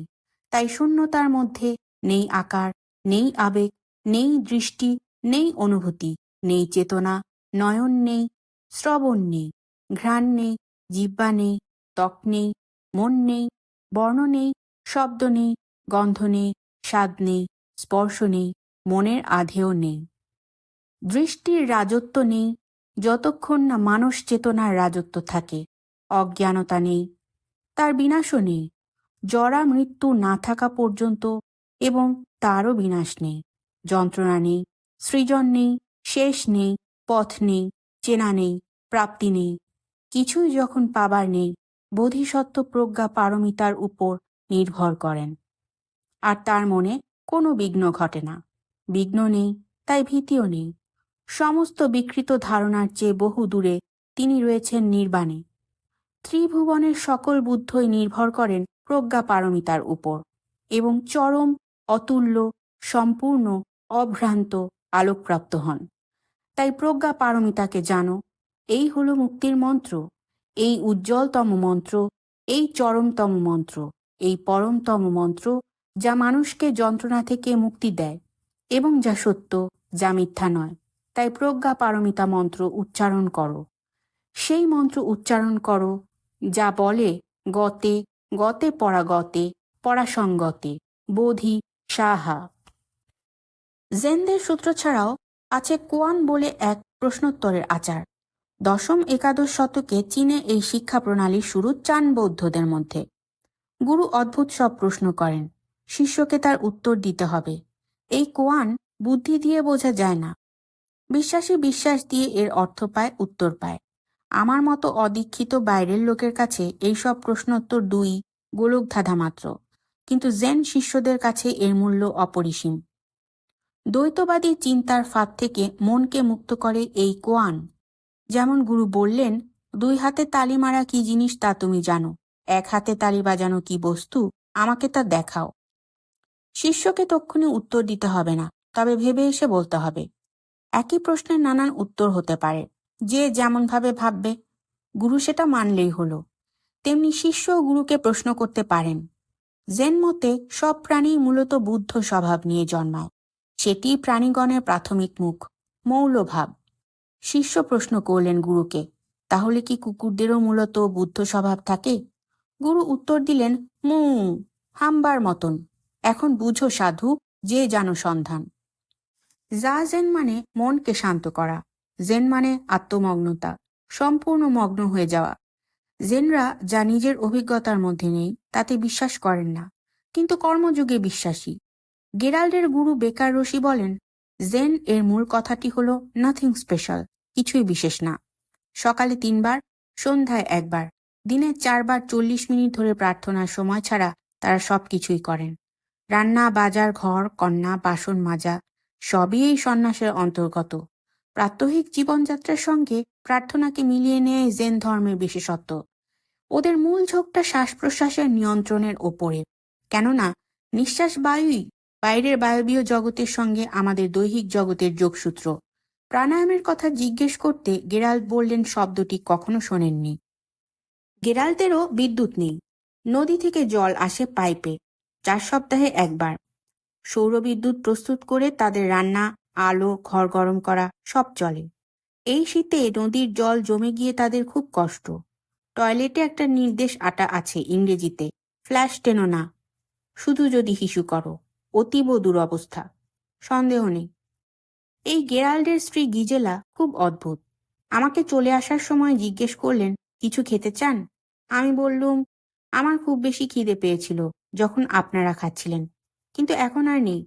তাই শূন্যতার মধ্যে নেই আকার, নেই আবেগ, নেই দৃষ্টি, নেই অনুভূতি, নেই চেতনা, নয়ন নেই, শ্রবণ নেই, ঘ্রাণ নেই, জিহ্বা নেই, ত্বক নেই, মন নেই, বর্ণ নেই, শব্দ নেই, গন্ধ নেই, স্বাদ নেই, স্পর্শ নেই, মনের আধেও নেই। দৃষ্টির রাজত্ব নেই, যতক্ষণ না মানস চেতনার রাজত্ব থাকে, অজ্ঞানতা নেই, তার বিনাশও নেই। জরা মৃত্যু না থাকা পর্যন্ত এবং তারও বিনাশ নেই। যন্ত্রণা নেই, সৃজন নেই, শেষ নেই, পথ নেই, চেনা নেই, প্রাপ্তি নেই। কিছুই যখন পাবার নেই, বোধিসত্ত্ব প্রজ্ঞা পারমিতার উপর নির্ভর করেন। আর তার মনে কোনো বিঘ্ন ঘটে না। বিঘ্ন নেই, তাই ভীতিও নেই। সমস্ত বিকৃত ধারণার চেয়ে বহু দূরে তিনি রয়েছেন নির্বাণে। ত্রিভুবনের সকল বুদ্ধই নির্ভর করেন প্রজ্ঞা পারমিতার উপর এবং চরম, অতুল্য, সম্পূর্ণ, অভ্রান্ত আলোকপ্রাপ্ত হন। তাই প্রজ্ঞা পারমিতাকে জানো, এই হলো মুক্তির মন্ত্র, এই উজ্জ্বলতম মন্ত্র, এই চরমতম মন্ত্র, এই পরমতম মন্ত্র, যা মানুষকে যন্ত্রণা থেকে মুক্তি দেয় এবং যা সত্য, যা মিথ্যা নয়। তাই প্রজ্ঞা পারমিতা মন্ত্র উচ্চারণ করো। সেই মন্ত্র উচ্চারণ করো যা বলে গতে গতে পরাগতে পরাসঙ্গতে বোধি সাহা। জেনদের সূত্র ছাড়াও আছে কোয়ান বলে এক প্রশ্নোত্তরের আচার। দশম একাদশ শতকে চীনে এই শিক্ষা প্রণালীর শুরু চান বৌদ্ধদের মধ্যে। গুরু অদ্ভুত সব প্রশ্ন করেন, শিষ্যকে তার উত্তর দিতে হবে। এই কোয়ান বুদ্ধি দিয়ে বোঝা যায় না। বিশ্বাসী বিশ্বাস দিয়ে এর অর্থ পায়, উত্তর পায়। আমার মতো অদীক্ষিত বাইরের লোকের কাছে এইসব প্রশ্নোত্তর দুই গোলক ধাঁধা মাত্র, কিন্তু জেন শিষ্যদের কাছে এর মূল্য অপরিসীম। দ্বৈতবাদী চিন্তার ফাঁদ থেকে মনকে মুক্ত করে এই কোয়ান। যেমন গুরু বললেন, দুই হাতে তালি মারা কি জিনিস তা তুমি জানো, এক হাতে তালি বাজানো কি বস্তু, আমাকে তা দেখাও। শিষ্যকে তক্ষুনি উত্তর দিতে হবে না, তবে ভেবে এসে বলতে হবে। একই প্রশ্নের নানান উত্তর হতে পারে, যে যেমন ভাবে ভাববে। গুরু সেটা মানলেই হলো। তেমনি শিষ্য গুরুকে প্রশ্ন করতে পারেন। জেন মতে সব প্রাণী মূলত বুদ্ধ স্বভাব নিয়ে জন্মায়। সেটি প্রাণীগণের প্রাথমিক মুখ, মৌলভাব। শিষ্য প্রশ্ন করলেন গুরুকে, তাহলে কি কুকুরদেরও মূলত বুদ্ধ স্বভাব থাকে? গুরু উত্তর দিলেন, মু হাম্বার মতন। এখন বুঝো সাধু, যে জানো সন্ধান। যা জেন মানে মনকে শান্ত করা। জেন মানে আত্মমগ্নতা, সম্পূর্ণ মগ্ন হয়ে যাওয়া। জেনরা যা নিজের অভিজ্ঞতার মধ্যে নেই তাতে বিশ্বাস করেন না, কিন্তু কর্মযোগে বিশ্বাসী। গেরাল্ডের গুরু বেকার রশি বলেন, জেন এর মূল কথাটি হলো নাথিং স্পেশাল, কিছুই বিশেষ না। সকালে 3 বার, সন্ধ্যায় 1 বার, দিনে 4 বার 40 মিনিট ধরে প্রার্থনার সময় ছাড়া তারা সবকিছুই করেন। রান্না, বাজার, ঘর, কন্যা, বাসন মাজা সবই এই সন্ন্যাসের অন্তর্গত। প্রাত্যহিক জীবনযাত্রার সঙ্গে প্রার্থনাকে মিলিয়ে নেয় জেন ধর্মের বিশেষত্ব। ওদের মূল ঝোঁকটা শ্বাস প্রশ্বাসের নিয়ন্ত্রণের ওপরে, কেননা নিঃশ্বাস বায়ুই বাইরের বায়বীয় জগতের সঙ্গে আমাদের দৈহিক জগতের যোগসূত্র। প্রাণায়ামের কথা জিজ্ঞেস করতে গেরাল্ড বললেন শব্দটি কখনো শোনেননি। গেরাল্ডেরও বিদ্যুৎ নেই, নদী থেকে জল আসে পাইপে, 4 সপ্তাহে 1 বার। সৌরবিদ্যুৎ প্রস্তুত করে তাদের রান্না, আলো, ঘর গরম করা সব চলে। এই শীতে নদীর জল জমে গিয়ে তাদের খুব কষ্ট। টয়লেটে একটা নির্দেশ আটা আছে ইংরেজিতে, ফ্ল্যাশ টেনো না, শুধু যদি হিসু করো, অতীব দুরবস্থা, সন্দেহ নেই। এই গেরাল্ডের স্ত্রী গিজেলা খুব অদ্ভুত। আমাকে চলে আসার সময় জিজ্ঞেস করলেন, কিছু খেতে চান? আমি বললুম, আমার খুব বেশি খিদে পেয়েছিল যখন আপনারা খাচ্ছিলেন, কিন্তু এখন আর নেই।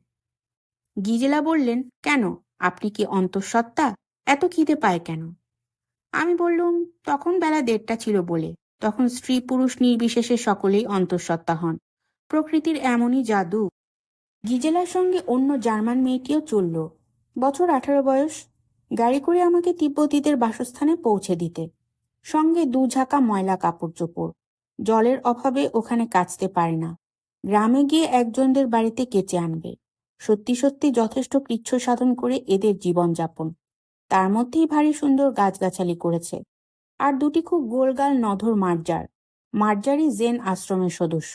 গিজেলা বললেন, কেন, আপনি কি অন্তঃসত্ত্বা, এত খিদে পায় কেন? আমি বললুম, তখন বেলা 1:30 ছিল বলে। তখন স্ত্রী পুরুষ নির্বিশেষে সকলেই অন্তঃসত্ত্বা হন। প্রকৃতির এমনই জাদু। গিজেলার সঙ্গে অন্য জার্মান মেয়েটিও চলল, বছর 18 বয়স। গাড়ি করে আমাকে তিব্বতীদের বাসস্থানে পৌঁছে দিতে। সঙ্গে 2 ঝাঁকা ময়লা কাপড় চোপড়। জলের অভাবে ওখানে কাচতে পারে না। গ্রামে গিয়ে একজনদের বাড়িতে কেচে আনবে। সত্যি সত্যি যথেষ্ট কৃচ্ছ সাধন করে এদের জীবনযাপন। তার মধ্যেই ভারী সুন্দর গাছগাছালি করেছে। আর 2টি খুব গোলগাল নধর মার্জার। মার্জারই জেন আশ্রমের সদস্য।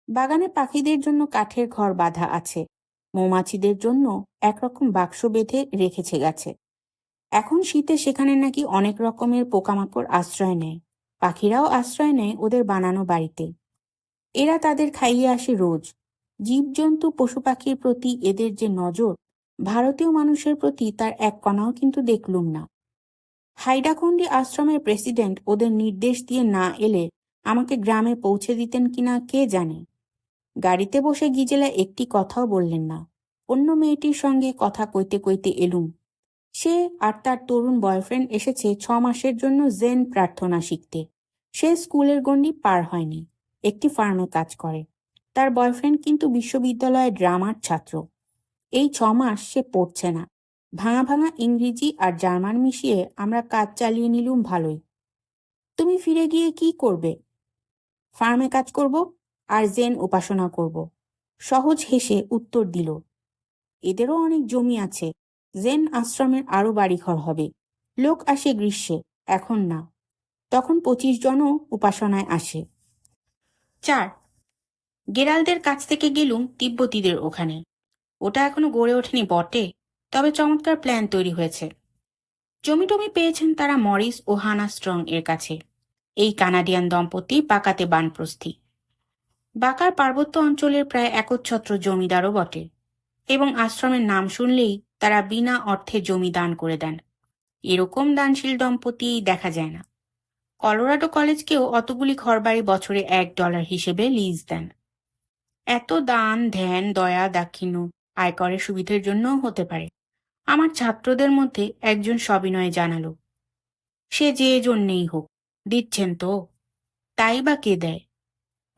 বাগানে পাখিদের জন্য কাঠের ঘর বাঁধা আছে। মৌমাছিদের জন্য একরকম বাক্স বেঁধে রেখেছে গাছে। এখন শীতে সেখানে নাকি অনেক রকমের পোকামাকড় আশ্রয় নেয়। পাখিরাও আশ্রয় নেয় ওদের বানানো বাড়িতে। এরা তাদের খাইয়ে আসে রোজ। জীবজন্তু পশু পাখির প্রতি এদের যে নজর, ভারতীয় মানুষের প্রতি তার এক কণাও কিন্তু দেখলুম না। হাইডাকুন্ডি আশ্রমের প্রেসিডেন্ট ওদের নির্দেশ দিয়ে না এলে আমাকে গ্রামে পৌঁছে দিতেন কিনা কে জানে। গাড়িতে বসে গিজেলা একটি কথাও বললেন না। অন্য মেয়েটির সঙ্গে কথা কইতে কইতে এলুম। সে আর তার তরুণ বয়ফ্রেন্ড এসেছে 6 মাসের জন্য জেন প্রার্থনা শিখতে। সে স্কুলের গণ্ডি পার হয়নি, একটি ফার্মে কাজ করে। তার বয়ফ্রেন্ড কিন্তু বিশ্ববিদ্যালয়ের ড্রামার ছাত্র। এই 6 মাস সে পড়ছে না। ভাঙা ভাঙা ইংরেজি আর জার্মান মিশিয়ে আমরা কাজ চালিয়ে নিলুম ভালোই। তুমি ফিরে গিয়ে কি করবে? ফার্মে কাজ করব আর জেন উপাসনা করব। সহজ হেসে উত্তর দিল। এদেরও অনেক জমি আছে। জেন আশ্রমের আরো বাড়িঘর হবে। লোক আসে গ্রীষ্মে, এখন না। তখন 25 জনও উপাসনায় আসে। 4. গেরালদের কাছ থেকে গেলুম তিব্বতীদের ওখানে। ওটা এখনো গড়ে ওঠেনি বটে, তবে চমৎকার প্ল্যান তৈরি হয়েছে। জমি টমি পেয়েছেন তারা মরিস ও হানা স্ট্রং এর কাছে। এই কানাডিয়ান দম্পতি বাঁকাতে বানপ্রস্থী। বাঁকার পার্বত্য অঞ্চলের প্রায় একচ্ছত্র জমিদারও বটে, এবং আশ্রমের নাম শুনলেই তারা বিনা অর্থে জমি দান করে দেন। এরকম দানশীল দম্পতি দেখা যায় না। কলোরাডো কলেজকেও অতগুলি ঘরবাড়ি বছরে $1 হিসেবে লিজ দেন। এত দান ধ্যান দয়া দাক্ষিণ্য আয়করের সুবিধের জন্যও হতে পারে। আমার ছাত্রদের মধ্যে একজন সবিনয়ে জানালো, সে যে জন্যেই হোক দিচ্ছেন তো, তাই বা কে দেয়?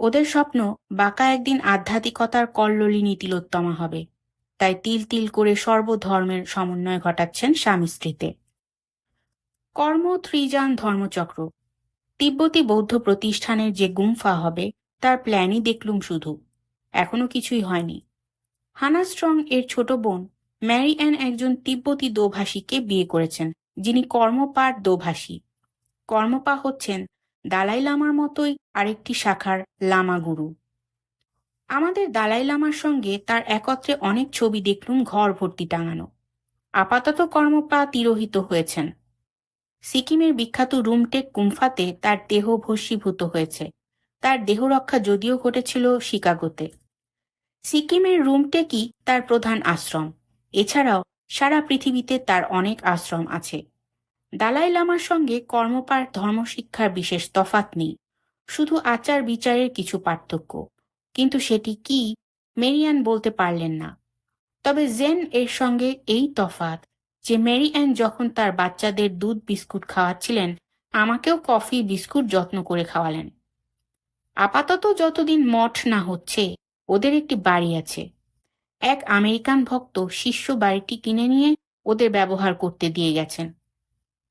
ওদের স্বপ্ন বাঁকা একদিন আধ্যাত্মিকতার কল্লোলিনী তিলোত্তমা হবে, তাই তিল তিল করে সর্বধর্মের সমন্বয় ঘটাচ্ছেন স্বামী স্ত্রীতে। কর্ম ত্রিযান ধর্মচক্র। তিব্বতী বৌদ্ধ প্রতিষ্ঠানের যে গুম্ফা হবে তার প্ল্যানই দেখলুম শুধু, এখনো কিছুই হয়নি। হানা স্ট্রং এর ছোট বোন ম্যারি অ্যান একজন তিব্বতী দোভাষীকে বিয়ে করেছেন, যিনি কর্মপার দোভাষী। কর্মপা হচ্ছেন দালাই লামার মতোই আরেকটি শাখার লামা গুরু। আমাদের দালাই লামার সঙ্গে তার একত্রে অনেক ছবি দেখলুম ঘর ভর্তি টাঙানো। আপাতত কর্মপা তিরোহিত হয়েছেন। সিকিমের বিখ্যাত রুমটেক গুম্ফাতে তার দেহ ভস্মীভূত হয়েছে। তার দেহ রক্ষা যদিও ঘটেছিল শিকাগোতে। সিকিমের রুমটেকই তার প্রধান আশ্রম। এছাড়াও সারা পৃথিবীতে তার অনেক আশ্রম আছে। দালাই লামার সঙ্গে কর্মপার ধর্মশিক্ষার বিশেষ তফাৎ নেই, শুধু আচার বিচারের কিছু পার্থক্য। কিন্তু সেটি কি মেরি অ্যান বলতে পারলেন না। তবে জেন এর সঙ্গে এই তফাৎ যে মেরি অ্যান যখন তার বাচ্চাদের দুধ বিস্কুট খাওয়াচ্ছিলেন, আমাকেও কফি বিস্কুট যত্ন করে খাওয়ালেন। আপাতত যতদিন মঠ না হচ্ছে ওদের একটি বাড়ি আছে। এক আমেরিকান ভক্ত শিষ্য বাড়িটি কিনে নিয়ে ওদের ব্যবহার করতে দিয়ে গেছেন।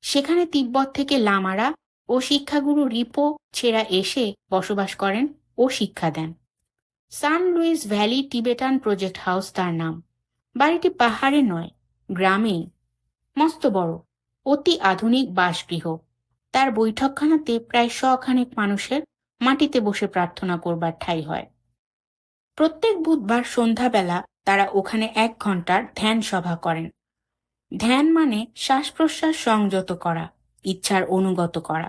সেখানে তিব্বত থেকে লামারা ও শিক্ষাগুরু রিপো ছেড়া এসে বসবাস করেন ও শিক্ষা দেন। San Luis Valley Tibetan project house তার নাম। বাড়িটি পাহাড়ে নয়, গ্রামেই। মস্ত বড়, অতি আধুনিক বাসগৃহ। তার বৈঠকখানাতে প্রায় 100 খানেক মানুষের মাটিতে বসে প্রার্থনা করবার ঠাঁই হয়। প্রত্যেক বুধবার সন্ধ্যাবেলা তারা ওখানে 1 ঘন্টার ধ্যান সভা করেন। ধ্যান মানে শ্বাস প্রশ্বাস সংযত করা, ইচ্ছার অনুগত করা।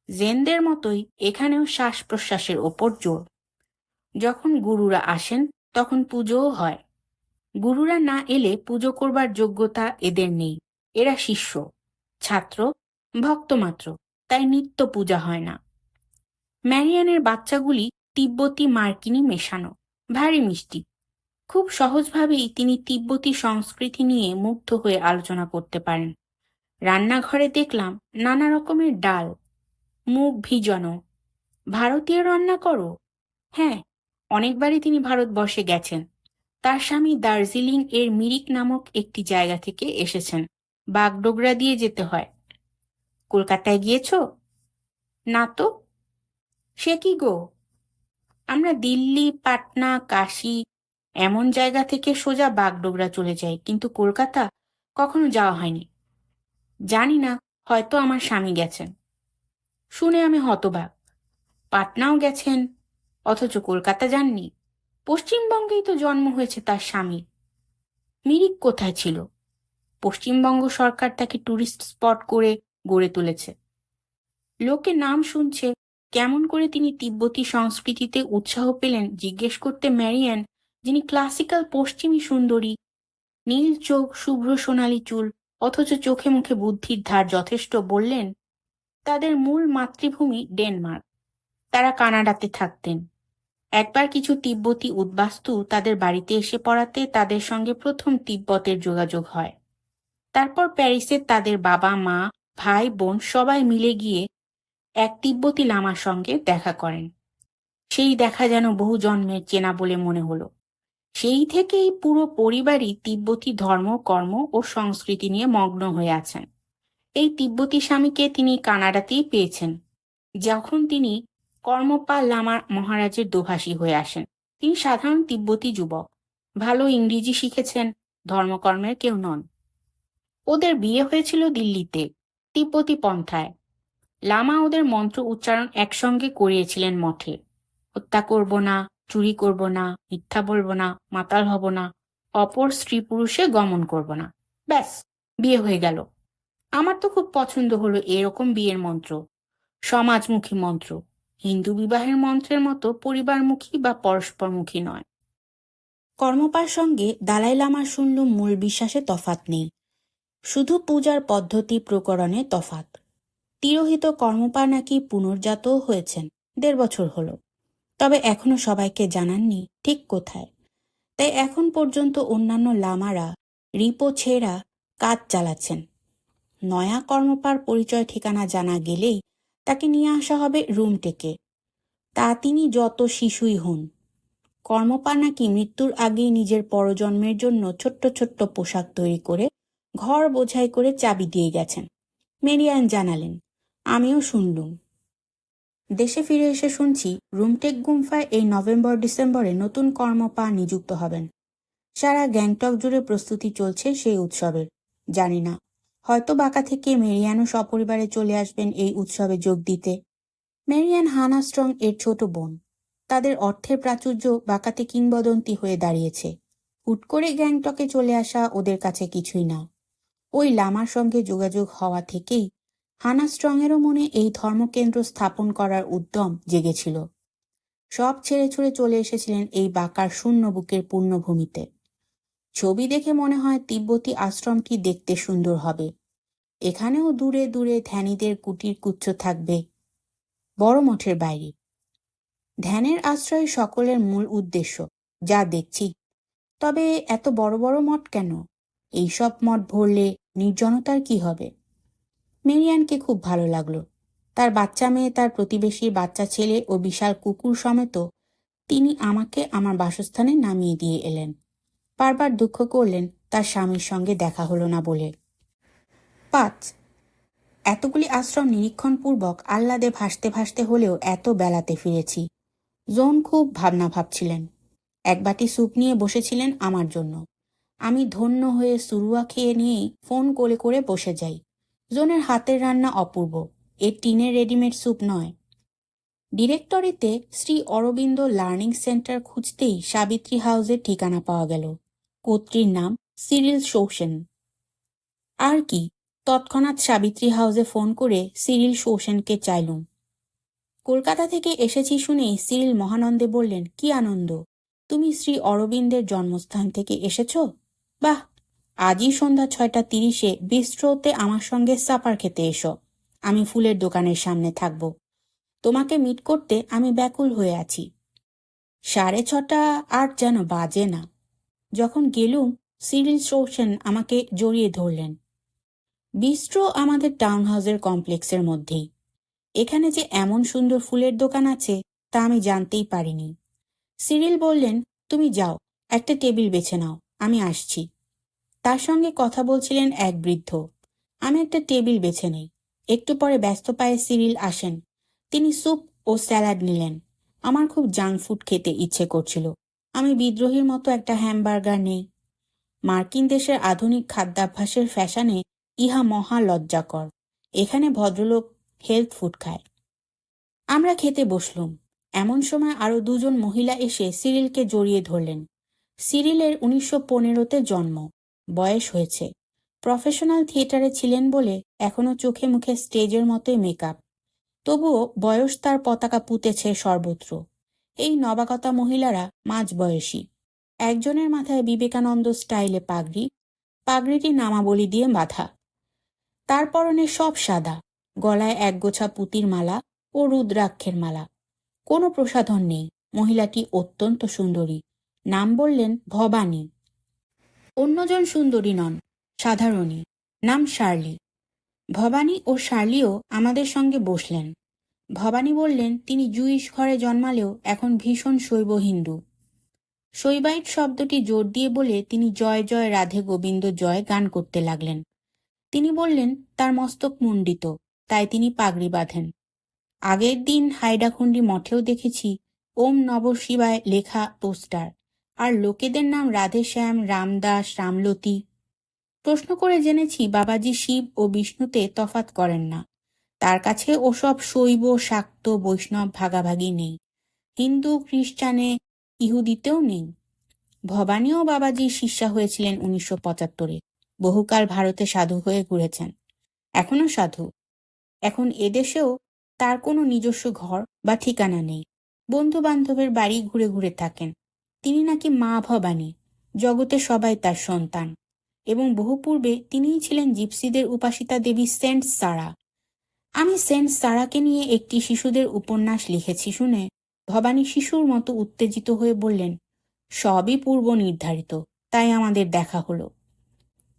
জেনদের মতোই এখানেও শ্বাস প্রশ্বাসের ওপর জোর। যখন গুরুরা আসেন তখন পুজোও হয়। গুরুরা না এলে পুজো করবার যোগ্যতা এদের নেই। এরা শিষ্য, ছাত্র, ভক্ত মাত্র, তাই নিত্য পূজা হয় না। ম্যারিয়ানের বাচ্চাগুলি তিব্বতী মার্কিনী মেশানো, ভারী মিষ্টি। খুব সহজভাবেই তিনি তিব্বতী সংস্কৃতি নিয়ে মুগ্ধ হয়ে আলোচনা করতে পারেন। রান্নাঘরে দেখলাম নানা রকমের ডাল। মুখ ভিজানো। ভারতীয় রান্না করো? হ্যাঁ, অনেকবারই তিনি ভারতবর্ষে গেছেন। তার স্বামী দার্জিলিং এর মিরিক নামক একটি জায়গা থেকে এসেছেন। বাগডোগরা দিয়ে যেতে হয়। কলকাতায় গিয়েছ? না তো। সে কি গো, আমরা দিল্লি, পাটনা, কাশী এমন জায়গা থেকে সোজা বাগডোগরা চলে যাই, কিন্তু কলকাতা কখনো যাওয়া হয়নি। জানি না, হয়তো আমার স্বামী গেছেন। শুনে আমি হতবাক। পাটনাও গেছেন, অথচ কলকাতা যাননি। পশ্চিমবঙ্গেই তো জন্ম হয়েছে তার স্বামী। মিরিক কোথায় ছিল? পশ্চিমবঙ্গ সরকার তাকে টুরিস্ট স্পট করে গড়ে তুলেছে। লোকে নাম শুনছে, কেমন করে তিনি তিব্বতী সংস্কৃতিতে উৎসাহ পেলেন জিজ্ঞেস করতে ম্যারিয়ান, যিনি ক্লাসিক্যাল পশ্চিমী সুন্দরী, নীল চোখ, শুভ্র সোনালী চুল, অথচ চোখে মুখে বুদ্ধির ধার যথেষ্ট। বললেন, তাদের মূল মাতৃভূমি ডেনমার্ক, তারা কানাডাতে থাকতেন। একবার কিছু তিব্বতী উদ্বাস্তু তাদের বাড়িতে এসে পড়াতে তাদের সঙ্গে প্রথম তিব্বতের যোগাযোগ হয়। তারপর প্যারিসে তাদের বাবা মা ভাই বোন সবাই মিলে গিয়ে এক তিব্বতী লামার সঙ্গে দেখা করেন। সেই দেখা যেন বহু জন্মের চেনা বলে মনে হলো। সেই থেকেই পুরো পরিবারই তিব্বতী ধর্ম, কর্ম ও সংস্কৃতি নিয়ে মগ্ন হয়ে আছেন। এই তিব্বতী স্বামীকে তিনি কানাডাতেই পেয়েছেন, যখন তিনি কর্মপা লামা মহারাজের দোভাষী হয়ে আসেন। তিনি সাধারণ তিব্বতী যুবক, ভালো ইংরেজি শিখেছেন, ধর্মকর্মের কেউ নন। ওদের বিয়ে হয়েছিল দিল্লিতে, তিব্বতী পন্থায়। লামা ওদের মন্ত্র উচ্চারণ একসঙ্গে করিয়েছিলেন মঠে। হত্যা করব না, চুরি করব না, মিথ্যা বলবো না, মাতাল হব না, অপর স্ত্রী পুরুষে গমন করব না। ব্যাস, বিয়ে হয়ে গেল। আমার তো খুব পছন্দ হলো এরকম বিয়ের মন্ত্র, সমাজমুখী মন্ত্র। হিন্দু বিবাহের মন্ত্রের মতো পরিবারমুখী বা পরস্পরমুখী নয়। কর্মপার সঙ্গে দালাই লামার শুনলুম মূল বিশ্বাসে তফাৎ নেই, শুধু পূজার পদ্ধতি প্রকরণে তফাৎ। তিরোহিত কর্মপা নাকি পুনর্জাতও হয়েছেন, 1.5 বছর হলো, তবে এখনো সবাইকে জানাননি ঠিক কোথায়। তাই এখন পর্যন্ত অন্যান্য লামারা রিপো ছেড়া কাজ চালাচ্ছেন। নয়া কর্মপার পরিচয় ঠিকানা জানা গেলেই তাকে নিয়ে আসা হবে রুমটেকে, তা তিনি যত শিশুই হন। কর্মপা নাকি মৃত্যুর আগেই নিজের পরজন্মের জন্য ছোট্ট ছোট্ট পোশাক তৈরি করে ঘর বোঝাই করে চাবি দিয়ে গেছেন। মেরিয়ান জানালেন, আমিও শুনলুম। দেশে ফিরে এসে শুনছি রুমটেক গুম্ফায় এই নভেম্বর-ডিসেম্বরে নতুন কর্মপা নিযুক্ত হবেন। সারা গ্যাংটক জুড়ে প্রস্তুতি চলছে সেই উৎসবের। জানি না, হয়তো বাঁকা থেকে মেরিয়ানও সপরিবারে চলে আসবেন এই উৎসবে যোগ দিতে। মেরিয়ান হানা স্ট্রং এর ছোট বোন। তাদের অর্থের প্রাচুর্য বাঁকাতে কিংবদন্তি হয়ে দাঁড়িয়েছে। হুট করে গ্যাংটকে চলে আসা ওদের কাছে কিছুই না। ওই লামার সঙ্গে যোগাযোগ হওয়া থেকেই হানা স্ট্রংয়েরও মনে এই ধর্মকেন্দ্র স্থাপন করার উদ্যম জেগেছিল। সব ছেড়ে ছুড়ে চলে এসেছিলেন এই বাঁকার শূন্য বুকের পূর্ণভূমিতে। ছবি দেখে মনে হয় তিব্বতী আশ্রমটি দেখতে সুন্দর হবে। এখানেও দূরে দূরে ধ্যানীদের কুটির কুচ্ছ থাকবে, বড় মঠের বাইরে। ধ্যানের আশ্রয় সকলের মূল উদ্দেশ্য, যা দেখছি। তবে এত বড় বড় মঠ কেন? এইসব মঠ ভরলে নির্জনতার কি হবে? মেরিয়ানকে খুব ভালো লাগলো। তার বাচ্চা মেয়ে, তার প্রতিবেশীর বাচ্চা ছেলে ও বিশাল কুকুর সমেত তিনি আমাকে আমার বাসস্থানে নামিয়ে দিয়ে এলেন। বারবার দুঃখ করলেন তার স্বামীর সঙ্গে দেখা হলো না বলে। 5. এতগুলি আশ্রম নিরীক্ষণপূর্বক আহ্লাদে ভাসতে ভাসতে হলেও এত বেলাতে ফিরেছি। জোন খুব ভাবনা ভাবছিলেন। এক বাটি স্যুপ নিয়ে বসেছিলেন আমার জন্য। আমি ধন্য হয়ে সুরুয়া খেয়ে নিয়েই ফোন করে করে বসে যাই। জোনের হাতের রান্না অপূর্ব, এ টিনের রেডিমেড স্যুপ নয়। ডিরেক্টরিতে শ্রী অরবিন্দ লার্নিং সেন্টার খুঁজতেই সাবিত্রী হাউসের ঠিকানা পাওয়া গেল। কর্ত্রীর নাম সিরিল শোষেন। আর কি, তৎক্ষণাৎ সাবিত্রী হাউসে ফোন করে সিরিল শোষেনকে চাইলুম। কলকাতা থেকে এসেছি শুনেই সিরিল মহানন্দে বললেন, কি আনন্দ, তুমি শ্রী অরবিন্দের জন্মস্থান থেকে এসেছ? বাহ, আজই সন্ধ্যা 6:30 বিস্ট্রোতে আমার সঙ্গে সাপার খেতে এসো। আমি ফুলের দোকানের সামনে থাকব। তোমাকে মিট করতে আমি ব্যাকুল হয়ে আছি। 6:30 আর যেন বাজে না। যখন গেলুম, সিরিল শোষেন আমাকে জড়িয়ে ধরলেন। বিস্ট্রো আমাদের টাউন হাউসের কমপ্লেক্সের মধ্যেই। এখানে যে এমন সুন্দর ফুলের দোকান আছে তা আমি জানতেই পারিনি। সিরিল বললেন, তুমি যাও, একটা টেবিল বেছে নাও, আমি আসছি। তার সঙ্গে কথা বলছিলেন এক বৃদ্ধ। আমি একটা টেবিল বেছে নেই। একটু পরে ব্যস্ত পায়ে সিরিল আসেন। তিনি স্যুপ ও স্যালাড নিলেন। আমার খুব জাঙ্ক ফুড খেতে ইচ্ছে করছিল। আমি বিদ্রোহীর মতো একটা হ্যামবার্গার নেই। মার্কিন দেশের আধুনিক খাদ্যাভ্যাসের ফ্যাশনে ইহা মহা লজ্জাকর। এখানে ভদ্রলোক হেলথ ফুড খায়। আমরা খেতে বসলুম। এমন সময় আরো 2 জন মহিলা এসে সিরিলকে জড়িয়ে ধরলেন। সিরিলের 1915-তে জন্ম, বয়স হয়েছে। প্রফেশনাল থিয়েটারে ছিলেন বলে এখনো চোখে মুখে স্টেজের মতোই মেকআপ। তবুও বয়স তার পতাকা পুঁতেছে সর্বত্র। এই নবাগতা মহিলারা মাঝ বয়সী। একজনের মাথায় বিবেকানন্দ স্টাইলে পাগড়ি, পাগড়িটি নামাবলি দিয়ে বাঁধা। তার পরনে সব সাদা, গলায় একগোছা পুতির মালা ও রুদ্রাক্ষের মালা। কোনো প্রসাধন নেই। মহিলাটি অত্যন্ত সুন্দরী। নাম বললেন ভবানী। অন্যজন সুন্দরী নন, সাধারণী। নাম শার্লি। ভবানী ও শার্লিও আমাদের সঙ্গে বসলেন। ভবানী বললেন তিনি জুইশ ঘরে জন্মালেও এখন ভীষণ শৈব হিন্দু। শৈবাইট শব্দটি জোর দিয়ে বলে তিনি জয় জয় রাধে গোবিন্দ জয় গান করতে লাগলেন। তিনি বললেন তার মস্তক মুণ্ডিত, তাই তিনি পাগড়ি বাঁধেন। আগের দিন হাইডাখুন্ডি মঠেও দেখেছি ওম নব শিবায় লেখা পোস্টার, আর লোকেদের নাম রাধেশ্যাম, রামদাস, রামলতি। প্রশ্ন করে জেনেছি বাবাজি শিব ও বিষ্ণুতে তফাৎ করেন না। তার কাছে ওসব শৈব, শাক্ত, বৈষ্ণব ভাগাভাগি নেই। হিন্দু, খ্রিস্টানে, ইহুদিতেও নেই। ভবানীও বাবাজির শিষ্যা হয়েছিলেন 1975-এ। বহুকাল ভারতে সাধু হয়ে ঘুরেছেন, এখনো সাধু। এখন এদেশেও তার কোনো নিজস্ব ঘর বা ঠিকানা নেই। বন্ধু বান্ধবের বাড়ি ঘুরে ঘুরে থাকেন। তিনি নাকি মা ভবানী, জগতে সবাই তার সন্তান। এবং বহু পূর্বে তিনিই ছিলেন জিপসিদের উপাসিতা দেবী সেন্ট সারা। আমি সেন্ট সারাকে নিয়ে একটি শিশুদের উপন্যাস লিখেছি শুনে ভবানী শিশুর মতো উত্তেজিত হয়ে বললেন, সবই পূর্ব নির্ধারিত, তাই আমাদের দেখা হলো।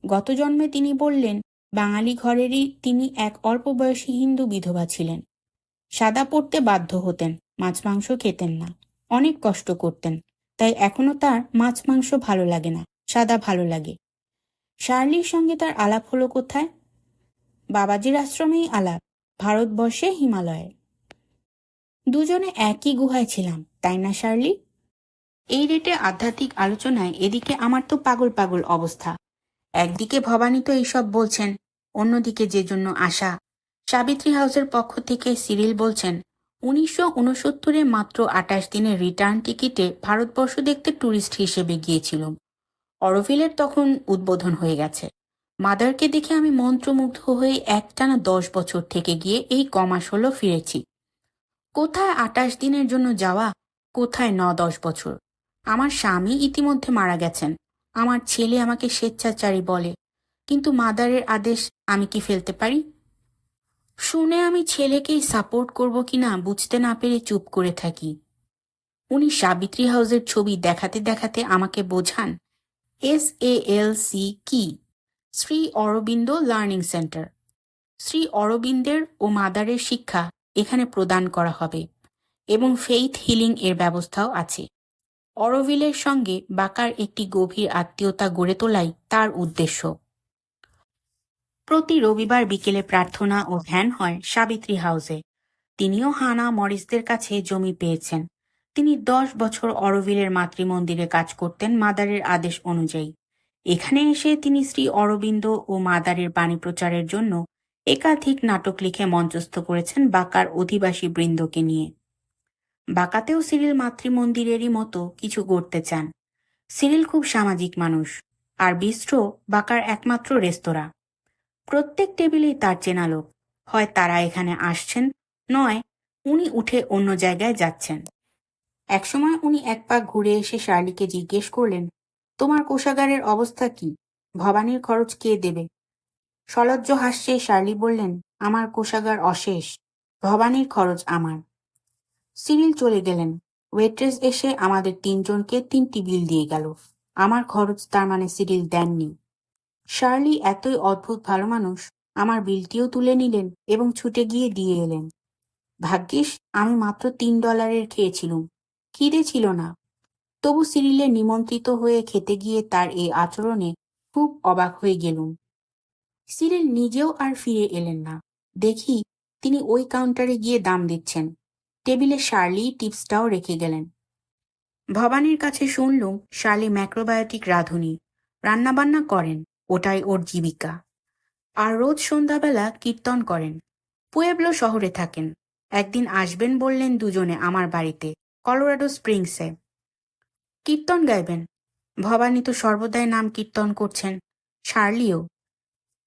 গত জন্মে তিনি বললেন বাঙালি ঘরেরই তিনি এক অল্প বয়সী হিন্দু বিধবা ছিলেন। সাদা পড়তে বাধ্য হতেন, মাছ মাংস খেতেন না, অনেক কষ্ট করতেন। তাই এখনো তার মাছ মাংস ভালো লাগে না, সাদা ভালো লাগে। শার্লির সঙ্গে তার আলাপ হলো কোথায়? বাবাজির আশ্রমেই আলাপ, ভারতবর্ষে, হিমালয়ে। দুজনে একই গুহায় ছিলাম, তাই না শার্লি? এই রেটে আধ্যাত্মিক আলোচনায় এদিকে আমার তো পাগল পাগল অবস্থা। একদিকে ভবানী তো এইসব বলছেন, অন্যদিকে যে জন্য আসা সাবিত্রী হাউসের পক্ষ থেকে সিরিল বলছেন 1969-এ মাত্র 28 দিনের রিটার্ন টিকিটে ভারতবর্ষ দেখতে ট্যুরিস্ট হিসেবে গিয়েছিলাম। অরোভিলের তখন উদ্বোধন হয়ে গেছে। মাদারকে দেখে আমি মন্ত্রমুগ্ধ হয়ে একটানা 10 বছর থেকে গিয়ে এই কমাস হলো ফিরেছি। কোথায় 28 দিনের জন্য যাওয়া, কোথায় 9-10 বছর। আমার স্বামী ইতিমধ্যে মারা গেছেন। আমার ছেলে আমাকে স্বেচ্ছাচারী বলে, কিন্তু মাদারের আদেশ আমি কি ফেলতে পারি? শুনে আমি ছেলেকেই সাপোর্ট করব কিনা বুঝতে না পেরে চুপ করে থাকি। উনি সাবিত্রী হাউসের ছবি দেখাতে দেখাতে আমাকে বোঝান SALC কি, শ্রী অরবিন্দ লার্নিং সেন্টার। শ্রী অরবিন্দের ও মাদারের শিক্ষা এখানে প্রদান করা হবে এবং ফেইথ হিলিং এর ব্যবস্থাও আছে। অরোভিলের সঙ্গে বাকার একটি গভীর আত্মীয়তা গড়ে তোলাই তার উদ্দেশ্য। প্রতি রবিবার বিকেলে প্রার্থনা ও ধ্যান হয় সাবিত্রী হাউসে। তিনিও হানা মরিসদের কাছে জমি পেয়েছেন। তিনি 10 বছর অরোভিলের মাতৃমন্দিরে কাজ করতেন মাদারের আদেশ অনুযায়ী। এখানে এসে তিনি শ্রী অরবিন্দ ও মাদারের বাণী প্রচারের জন্য একাধিক নাটক লিখে মঞ্চস্থ করেছেন বাকার অধিবাসী বৃন্দকে নিয়ে। বাকাতেও সিরিল মাতৃমন্দিরেরই মতো কিছু গড়তে চান। সিরিল খুব সামাজিক মানুষ, আর বিস্ট্রো বাকার একমাত্র রেস্তোরাঁ। প্রত্যেক টেবিলেই তার চেনা লোক, হয় তারা এখানে আসছেন, নয় উনি উঠে অন্য জায়গায় যাচ্ছেন। একসময় উনি এক পাক ঘুরে এসে শার্লিকে জিজ্ঞেস করলেন, তোমার কোষাগারের অবস্থা কি? ভবানীর খরচ কে দেবে? সলজ্জ হাস্যে শার্লি বললেন, আমার কোষাগার অশেষ, ভবানীর খরচ আমার। সিরিল চলে গেলেন। ওয়েট্রেস এসে আমাদের 3 জনকে 3টি বিল দিয়ে গেল। আমার খরচ তার মানে সিরিল দেননি। শার্লি এতই অদ্ভুত ভালো মানুষ, আমার বিলটিও তুলে নিলেন এবং ছুটে গিয়ে দিয়ে এলেন। ভাগ্যিস আমি মাত্র $3 খেয়েছিলুম, খিদে ছিল না। তবু সিরিলে নিমন্ত্রিত হয়ে খেতে গিয়ে তার এই আচরণে খুব অবাক হয়ে গেলুম। সিরিল নিজেও আর ফিরে এলেন না। দেখি তিনি ওই কাউন্টারে গিয়ে দাম দিচ্ছেন। টেবিলে শার্লি টিপসটাও রেখে গেলেন। ভবানীর কাছে শুনলুম শার্লি ম্যাক্রোবায়োটিক রাঁধুনি, রান্নাবান্না করেন, ওটাই ওর জীবিকা। আর রোজ সন্ধ্যাবেলা কীর্তন করেন। পুয়েবলো শহরে থাকেন। একদিন আসবেন বললেন দুজনে আমার বাড়িতে, কলোরাডো স্প্রিংসে। কীর্তন গাইবেন। ভবানী তো সর্বদাই নাম কীর্তন করছেন, শার্লিও।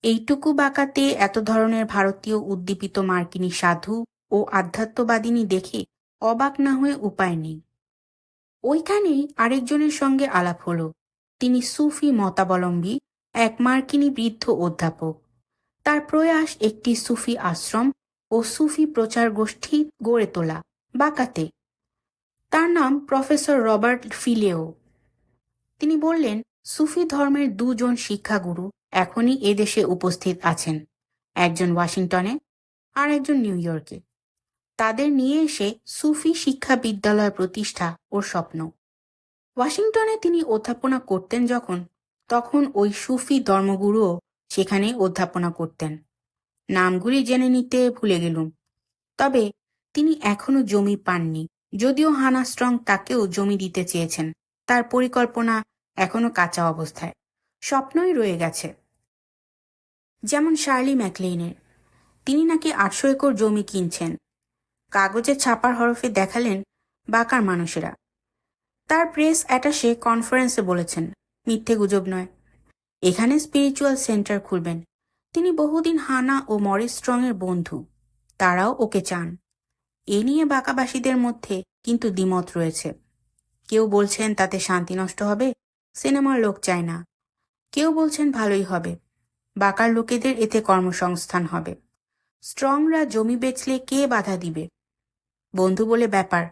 এইটুকু বাঁকাতে এত ধরনের ভারতীয় উদ্দীপিত মার্কিনী সাধু ও আধ্যাত্মবাদিনী দেখে অবাক না হয়ে উপায় নেই। ওইখানেই আরেকজনের সঙ্গে আলাপ হলো। তিনি সুফি মতাবলম্বী এক মার্কিনী বৃদ্ধ অধ্যাপক। তার প্রয়াস একটি সুফি আশ্রম ও সুফি প্রচার গোষ্ঠী গড়ে তোলা বাঁকাতে। তার নাম প্রফেসর রবার্ট ফিলেও। তিনি বললেন, সুফি ধর্মের দুজন শিক্ষাগুরু এখনই এদেশে উপস্থিত আছেন, একজন ওয়াশিংটনে আর একজন নিউ ইয়র্কে। তাদের নিয়ে এসে সুফি শিক্ষা বিদ্যালয় প্রতিষ্ঠা ওর স্বপ্ন। ওয়াশিংটনে তিনি অধ্যাপনা করতেন তখন ওই সুফি ধর্মগুরুও সেখানে অধ্যাপনা করতেন। নামগুলি জেনে নিতে ভুলে গেলুম। তবে তিনি এখনো জমি পাননি, যদিও হানা স্ট্রং তাকেও জমি দিতে চেয়েছেন। তার পরিকল্পনা এখনো কাঁচা অবস্থায়, স্বপ্নই রয়ে গেছে। যেমন শার্লি ম্যাকলেইনের, তিনি নাকি 800 একর জমি কিনছেন। কাগজে ছাপার হরফে দেখালেন বাঁকার মানুষেরা। তার প্রেস অ্যাটাশে কনফারেন্সে বলেছেন, মিথ্যে গুজব নয়, এখানে স্পিরিচুয়াল সেন্টার খুলবেন। তিনি বহুদিন হানা ও মরিস স্ট্রংয়ের বন্ধু, তারাও ওকে চান। এ নিয়ে বাঁকাবাসীদের মধ্যে কিন্তু দ্বিমত রয়েছে। কেউ বলছেন তাতে শান্তি নষ্ট হবে, সিনেমার লোক চায় না। কেউ বলছেন ভালোই হবে, বাঁকার লোকেদের এতে কর্মসংস্থান হবে। স্ট্রংরা জমি বেচলে কে বাধা দিবে? বন্ধু বলে ব্যাপার,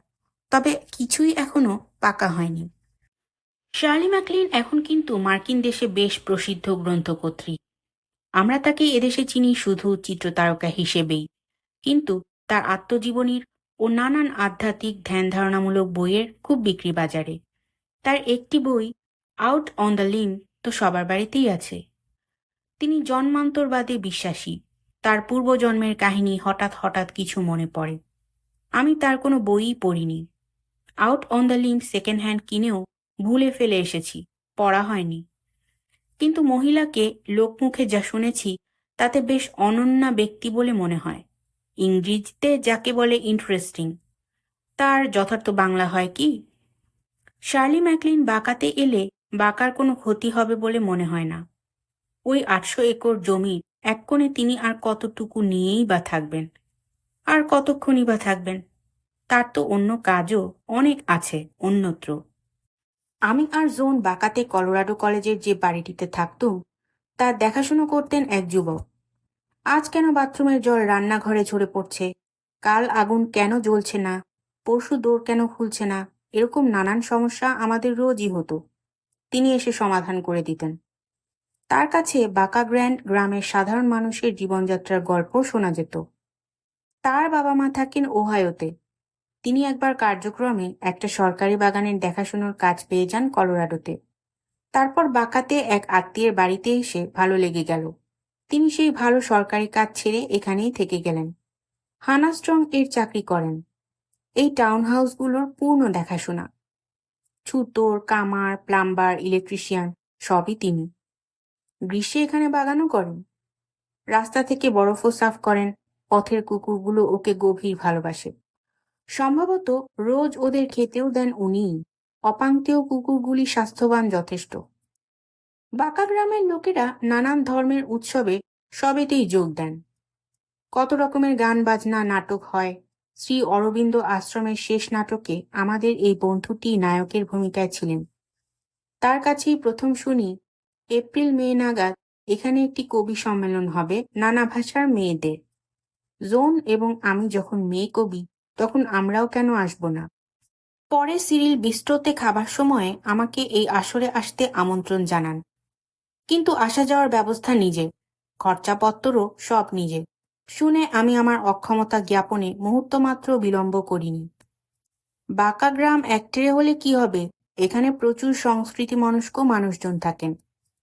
তবে কিছুই এখনো পাকা হয়নি। শার্লি ম্যাকলিন এখন কিন্তু মার্কিন দেশে বেশ প্রসিদ্ধ গ্রন্থকর্ত্রী। আমরা তাকে এদেশে চিনি শুধু চিত্রতারকা হিসেবেই, কিন্তু তার আত্মজীবনীর ও নানান আধ্যাত্মিক ধ্যান ধারণামূলক বইয়ের খুব বিক্রি বাজারে। তার একটি বই, আউট অন দ্য লিম, তো সবার বাড়িতেই আছে। তিনি জন্মান্তরবাদে বিশ্বাসী। তার পূর্বজন্মের কাহিনী হঠাৎ হঠাৎ কিছু মনে পড়ে। আমি তার কোনো বইই পড়িনি। Out on the limb second hand কিনেও ভুলে ফেলে এসেছি, পড়া হয়নি। কিন্তু মহিলাকে লোকমুখে যা শুনেছি তাতে বেশ অনন্যা ব্যক্তি বলে মনে হয়। ইংরেজিতে যাকে বলে ইন্টারেস্টিং, তার যথার্থ বাংলা হয় কি? শার্লি ম্যাকলিন বাঁকাতে এলে বাঁকার কোনো ক্ষতি হবে বলে মনে হয় না। ওই 800 একর জমির এক কোণে তিনি আর কতটুকু নিয়েই বা থাকবেন, আর কতক্ষণই বা থাকবেন? তার তো অন্য কাজও অনেক আছে অন্যত্র। আমি আর জোন বাঁকাতে কলোরাডো কলেজের যে বাড়িটিতে থাকতুম, তার দেখাশুনো করতেন এক যুবক। আজ কেন বাথরুমের জল রান্নাঘরে ঝরে পড়ছে, কাল আগুন কেন জ্বলছে না, পরশু দৌড় কেন খুলছে না, এরকম নানান সমস্যা আমাদের রোজই হতো। তিনি এসে সমাধান করে দিতেন। তার কাছে বাঁকা গ্র্যান্ড গ্রামের সাধারণ মানুষের জীবনযাত্রার গল্প শোনা যেত। তার বাবা মা থাকেন ওহাইওতে। তিনি একবার কার্যক্রমে একটা সরকারি বাগানের দেখাশোনার কাজ পেয়ে যান কলোরাডোতে। তারপর বাঁকাতে এক আত্মীয়ের বাড়িতে এসে ভালো লেগে গেল। তিনি সেই ভালো সরকারি কাজ ছেড়ে এখানেই থেকে গেলেন। হানা স্ট্রং এর চাকরি করেন। এই টাউন হাউসগুলোর পূর্ণ দেখাশোনা, ছুতোর, কামার, প্লাম্বার, ইলেকট্রিশিয়ান সবই তিনি। গ্রীষ্মে এখানে বাগানও করেন। রাস্তা থেকে বরফও সাফ করেন। পথের কুকুরগুলো ওকে গভীর ভালোবাসে। সম্ভবত রোজ ওদের খেতেও দেন উনিই। অপাংক্তেয় কুকুরগুলি স্বাস্থ্যবান যথেষ্ট। বাঁকা গ্রামের লোকেরা নানান ধর্মের উৎসবে সবেতেই যোগ দেন। কত রকমের গান বাজনা নাটক হয়। শ্রী অরবিন্দ আশ্রমের শেষ নাটকে আমাদের এই বন্ধুটি নায়কের ভূমিকায় ছিলেন। তার কাছেই প্রথম শুনি এপ্রিল মে নাগাদ এখানে একটি কবি সম্মেলন হবে নানা ভাষার মেয়েদের। জোন এবং আমি যখন মেয়ে কবি, তখন আমরাও কেন আসব না? পরে সিরিল বিস্ট্রোতে খাবার সময়ে আমাকে এই আসরে আসতে আমন্ত্রণ জানান। কিন্তু আসা যাওয়ার ব্যবস্থা নিজে, খরচাপত্রও সব নিজে। শুনে আমি আমার অক্ষমতা জ্ঞাপনে মুহূর্তমাত্র বিলম্ব করিনি। বাঁকা গ্রাম একটেরে হলে কি হবে, এখানে প্রচুর সংস্কৃতি মনস্ক মানুষজন থাকেন।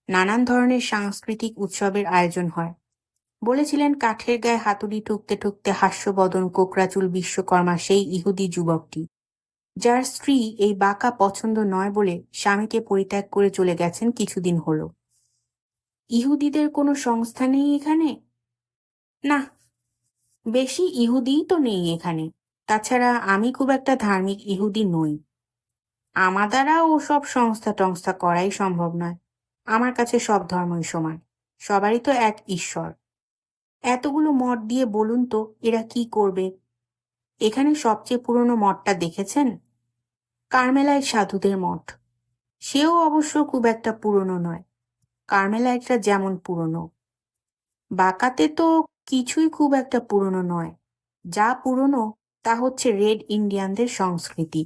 নানান ধরনের সাংস্কৃতিক উৎসবের আয়োজন হয়। বলেছিলেন কাঠের গায়ে হাতুড়ি ঠুকতে ঠুকতে হাস্যবদন কোকড়াচুল বিশ্বকর্মা সেই ইহুদি যুবকটি, যার স্ত্রী এই বাঁকা পছন্দ নয় বলে স্বামীকে পরিত্যাগ করে চলে গেছেন কিছুদিন হলো। ইহুদিদের কোনো সংস্থা নেই এখানে? না, বেশি ইহুদিই তো নেই এখানে। তাছাড়া আমি খুব একটা ধার্মিক ইহুদি নই। আমার দ্বারা ও সব সংস্থা টংস্থা করাই সম্ভব নয়। আমার কাছে সব ধর্মই সমান, সবারই তো এক ঈশ্বর। এতগুলো মঠ দিয়ে বলুন তো এরা কি করবে? এখানে সবচেয়ে পুরনো মঠটা দেখেছেন? কার্মেলাইট সাধুদের মঠ। সেও অবশ্য খুব একটা পুরনো নয়। কার্মেলাইটরা যেমন পুরনো। বাঁকাতে তো কিছুই খুব একটা পুরনো নয়। যা পুরনো তা হচ্ছে রেড ইন্ডিয়ানদের সংস্কৃতি।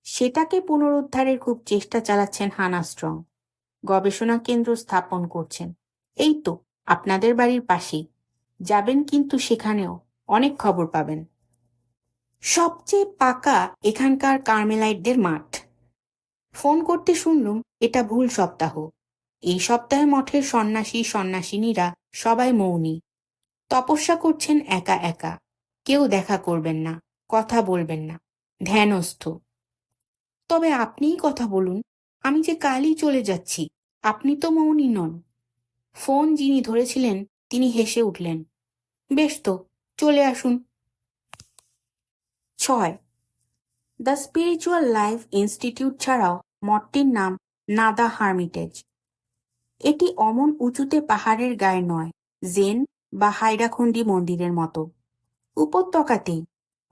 সেটাকে পুনরুদ্ধারের খুব চেষ্টা চালাচ্ছেন হানা স্ট্রং। গবেষণা কেন্দ্র স্থাপন করছেন এই তো আপনাদের বাড়ির পাশেই। যাবেন কিন্তু সেখানেও অনেক খবর পাবেন। সবচেয়ে পাকা এখানকার কার্মেলাইটদের মাঠ। ফোন করতে শুনলুম এটা ভুল সপ্তাহ। এই সপ্তাহে মঠের সন্ন্যাসিনীরা সবাই মৌনী, তপস্যা করছেন একা একা। কেউ দেখা করবেন না, কথা বলবেন না, ধ্যানস্থ। তবে আপনিই কথা বলুন, আমি যে কালই চলে যাচ্ছি। আপনি তো মৌনী নন। ফোন যিনি ধরেছিলেন তিনি হেসে উঠলেন। বেশ তো, চলে আসুন। 6. দ্য স্পিরিচুয়াল লাইফ ইনস্টিটিউট ছাড়াও মঠটির নাম নাদা হার্মিটেজ। এটি অমন উঁচুতে পাহাড়ের গায়ে নয়, জেন বা হাইরাখন্ডি মন্দিরের মতো। উপত্যকাতেই,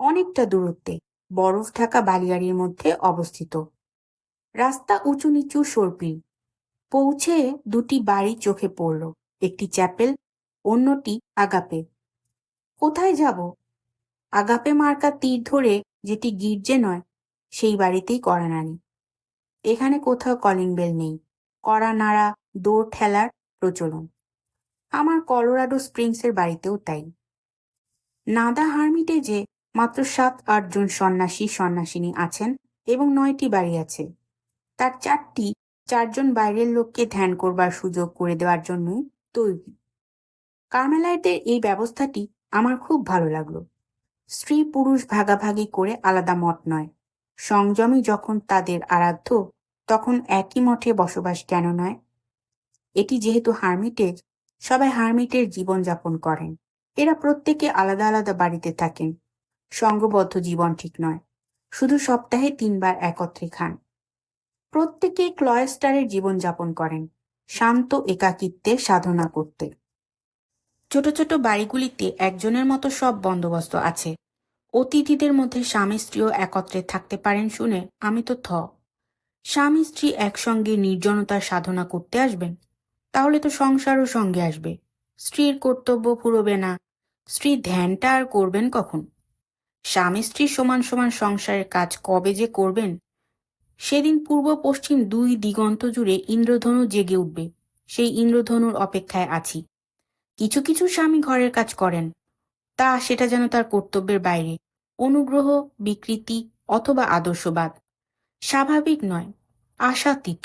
অনেকটা দূরত্বে, বরফ ঢাকা বালিয়াড়ির মধ্যে অবস্থিত। রাস্তা উঁচু নিচু সর্পিল। পৌঁছে দুটি বাড়ি চোখে পড়ল, একটি চ্যাপেল, অন্যটি আগাপে। কোথায় যাব? আগাপে মার্কা তীর ধরে যেটি গির্জে নয়, সেই বাড়িতেই কড়া নাড়ি। এখানে কোথাও কলিং বেল নেই, কড়া নাড়া, দৌড় ঠেলার প্রচলন। আমার কলোরাডো স্প্রিংসের বাড়িতেও তাই। নাদা হার্মিটেজে মাত্র 7-8 জন সন্ন্যাসিনী আছেন এবং 9টি বাড়ি আছে। তার 4টি 4 জন বাইরের লোককে ধ্যান করবার সুযোগ করে দেওয়ার জন্যই তৈরি। কার্মেলাইটের এই ব্যবস্থাটি আমার খুব ভালো লাগলো। স্ত্রী পুরুষ ভাগাভাগি করে আলাদা মঠ নয়। সংযমী যখন তাদের আরাধ্য, তখন একই মঠে বসবাস কেন নয়? এটি যেহেতু হার্মিটেজ, সবাই হার্মিটের জীবনযাপন করেন। এরা প্রত্যেকে আলাদা আলাদা বাড়িতে থাকেন। সঙ্গবদ্ধ জীবন ঠিক নয়। শুধু সপ্তাহে 3 বার একত্রে খান। প্রত্যেকে ক্লয়েস্টারের জীবনযাপন করেন, শান্ত একাকিত্বে সাধনা করতে। ছোট ছোট বাড়িগুলিতে একজনের মতো সব বন্দোবস্ত আছে। অতিথিদের মধ্যে স্বামী স্ত্রীও একত্রে থাকতে পারেন শুনে আমি তো থ। স্বামী স্ত্রী একসঙ্গে নির্জনতার সাধনা করতে আসবেন, তাহলে তো সংসারও সঙ্গে আসবে। স্ত্রীর কর্তব্য ফুরবে না। স্ত্রী ধ্যানটা আর করবেন কখন? স্বামী স্ত্রী সমান সমান সংসারের কাজ কবে যে করবেন, সেদিন পূর্ব পশ্চিম 2 দিগন্ত জুড়ে ইন্দ্রধনু জেগে উঠবে। সেই ইন্দ্রধনুর অপেক্ষায় আছি। কিছু কিছু স্বামী ঘরের কাজ করেন, তা সেটা যেন তার কর্তব্যের বাইরে, অনুগ্রহ, বিকৃতি অথবা আদর্শবাদ। স্বাভাবিক নয়, আশাতীত,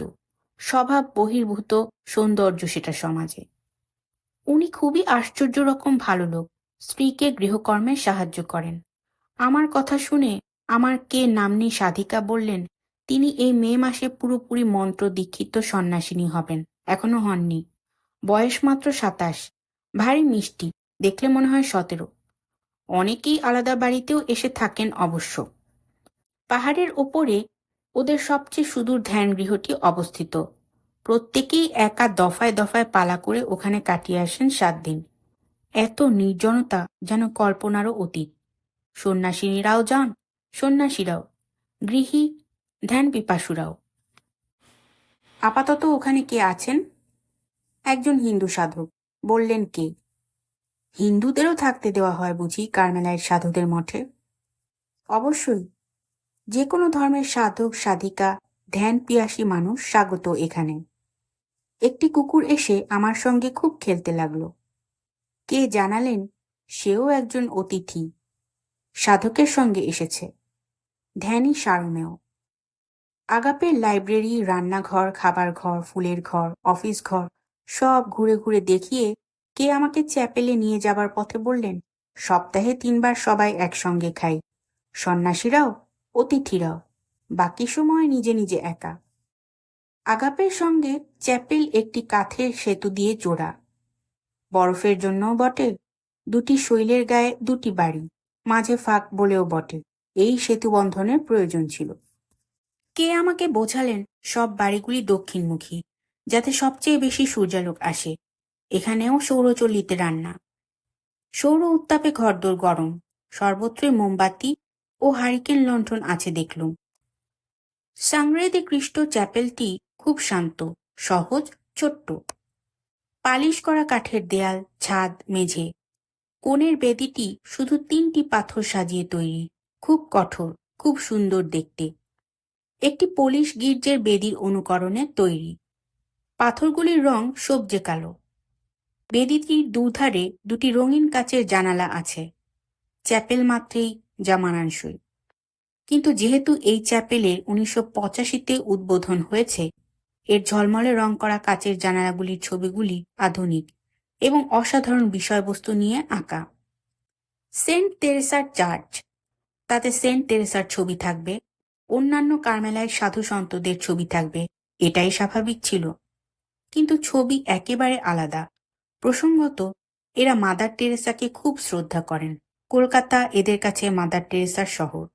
স্বভাব বহির্ভূত সৌন্দর্য সেটা সমাজে। উনি খুবই আশ্চর্য রকম ভালো লোক, স্ত্রীকে গৃহকর্মে সাহায্য করেন। আমার কথা শুনে আমার কে নাম্নী সাধিকা বললেন তিনি এই মে মাসে পুরোপুরি মন্ত্র দীক্ষিত সন্ন্যাসিনী হবেন। এখনো হননি। বয়স মাত্র 27। ভারী মিষ্টি, দেখলে মনে হয় 17। অনেকেই আলাদা বাড়িতেও এসে থাকেন অবশ্য। পাহাড়ের ওপরে ওদের সবচেয়ে সুদূর ধ্যান গৃহটি অবস্থিত। প্রত্যেকেই একা দফায় দফায় পালা করে ওখানে কাটিয়ে আসেন 7 দিন। এত নির্জনতা যেন কল্পনারও অতীত। সন্ন্যাসিনীরাও যান, সন্ন্যাসীরাও, গৃহী, ধ্যান পিপাসুরাও। আপাতত ওখানে কে আছেন? একজন হিন্দু সাধক। বললেন কে? হিন্দুদেরও থাকতে দেওয়া হয় বুঝি কার্মেলাইট সাধুদের মঠে? অবশ্যই। যে কোনো ধর্মের সাধক সাধিকা, ধ্যান পিয়াসী মানুষ স্বাগত এখানে। একটি কুকুর এসে আমার সঙ্গে খুব খেলতে লাগলো। কে জানালেন সেও একজন অতিথি, সাধকের সঙ্গে এসেছে। ধ্যানী সারমেয়। আগাপের লাইব্রেরি, রান্নাঘর, খাবার ঘর, ফুলের ঘর, অফিস ঘর সব ঘুরে ঘুরে দেখিয়ে কে আমাকে চ্যাপেলে নিয়ে যাবার পথে বললেন সপ্তাহে 3 বার সবাই একসঙ্গে খাই, সন্ন্যাসীরাও, অতিথিরাও। বাকি সময় নিজে নিজে একা। আগাপের সঙ্গে চ্যাপেল একটি কাঠের সেতু দিয়ে জোড়া। বরফের জন্যও বটে। 2টি শৈলের গায়ে 2টি বাড়ি, মাঝে ফাঁক বলেও বটে। এই সেতু বন্ধনের প্রয়োজন ছিল। কে আমাকে বোঝালেন সব বাড়িগুলি দক্ষিণমুখী, যাতে সবচেয়ে বেশি সূর্যালোক আসে। এখানেও সৌরচল্লিতে রান্না। সৌর উত্তাপে ঘরদোর গরম। সর্বত্রই মোমবাতি ও হারিকেন লণ্ঠন আছে দেখলুম। সাংরে দে ক্রিস্টো চ্যাপেলটি খুব শান্ত, সহজ, ছোট্ট। পালিশ করা কাঠের দেয়াল, ছাদ, মেঝে। কোণের বেদিটি শুধু 3টি পাথর সাজিয়ে তৈরি, খুব কঠোর, খুব সুন্দর দেখতে। একটি পোলিশ গির্জের বেদির অনুকরণে তৈরি। পাথরগুলির রং সবজে কালো। বেদিটির দুধারে 2টি রঙিন কাচের জানালা আছে। চ্যাপেল মাত্রেই যা মানানসই। কিন্তু যেহেতু এই চ্যাপেলের 1985-তে উদ্বোধন হয়েছে, এর ঝলমলে রং করা কাচের জানালাগুলির ছবিগুলি আধুনিক এবং অসাধারণ বিষয়বস্তু নিয়ে আঁকা। সেন্ট তেরেসার চার্চ, তাতে সেন্ট তেরেসার ছবি থাকবে, অন্যান্য কার্মেলাইট সাধু সন্তদের ছবি থাকবে, এটাই স্বাভাবিক ছিল। কিন্তু ছবি একেবারে আলাদা। প্রসঙ্গত, এরা মাদার টেরেসাকে খুব শ্রদ্ধা করেন। কলকাতা এদের কাছে মাদার টেরেসার শহর।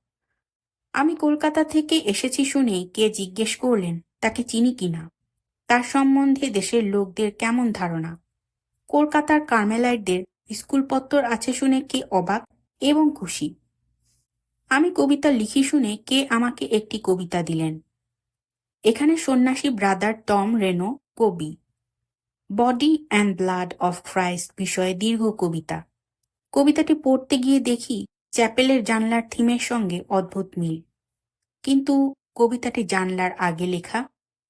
আমি কলকাতা থেকে এসেছি শুনেই কে জিজ্ঞেস করলেন তাকে চিনি কিনা, তার সম্বন্ধে দেশের লোকদের কেমন ধারণা। কলকাতার কার্মেলাইটদের স্কুলপত্তর আছে শুনে কে অবাক এবং খুশি। আমি কবিতা লিখি শুনে কে আমাকে একটি কবিতা দিলেন। এখানে সন্ন্যাসী ব্রাদার টম রেনো কবি। Body and blood of Christ বিষয়ে দীর্ঘ কবিতা। কবিতাটি পড়তে গিয়ে দেখি চ্যাপেলের জানলার থিমের সঙ্গে অদ্ভুত মিল। কিন্তু কবিতাটি জানলার আগে লেখা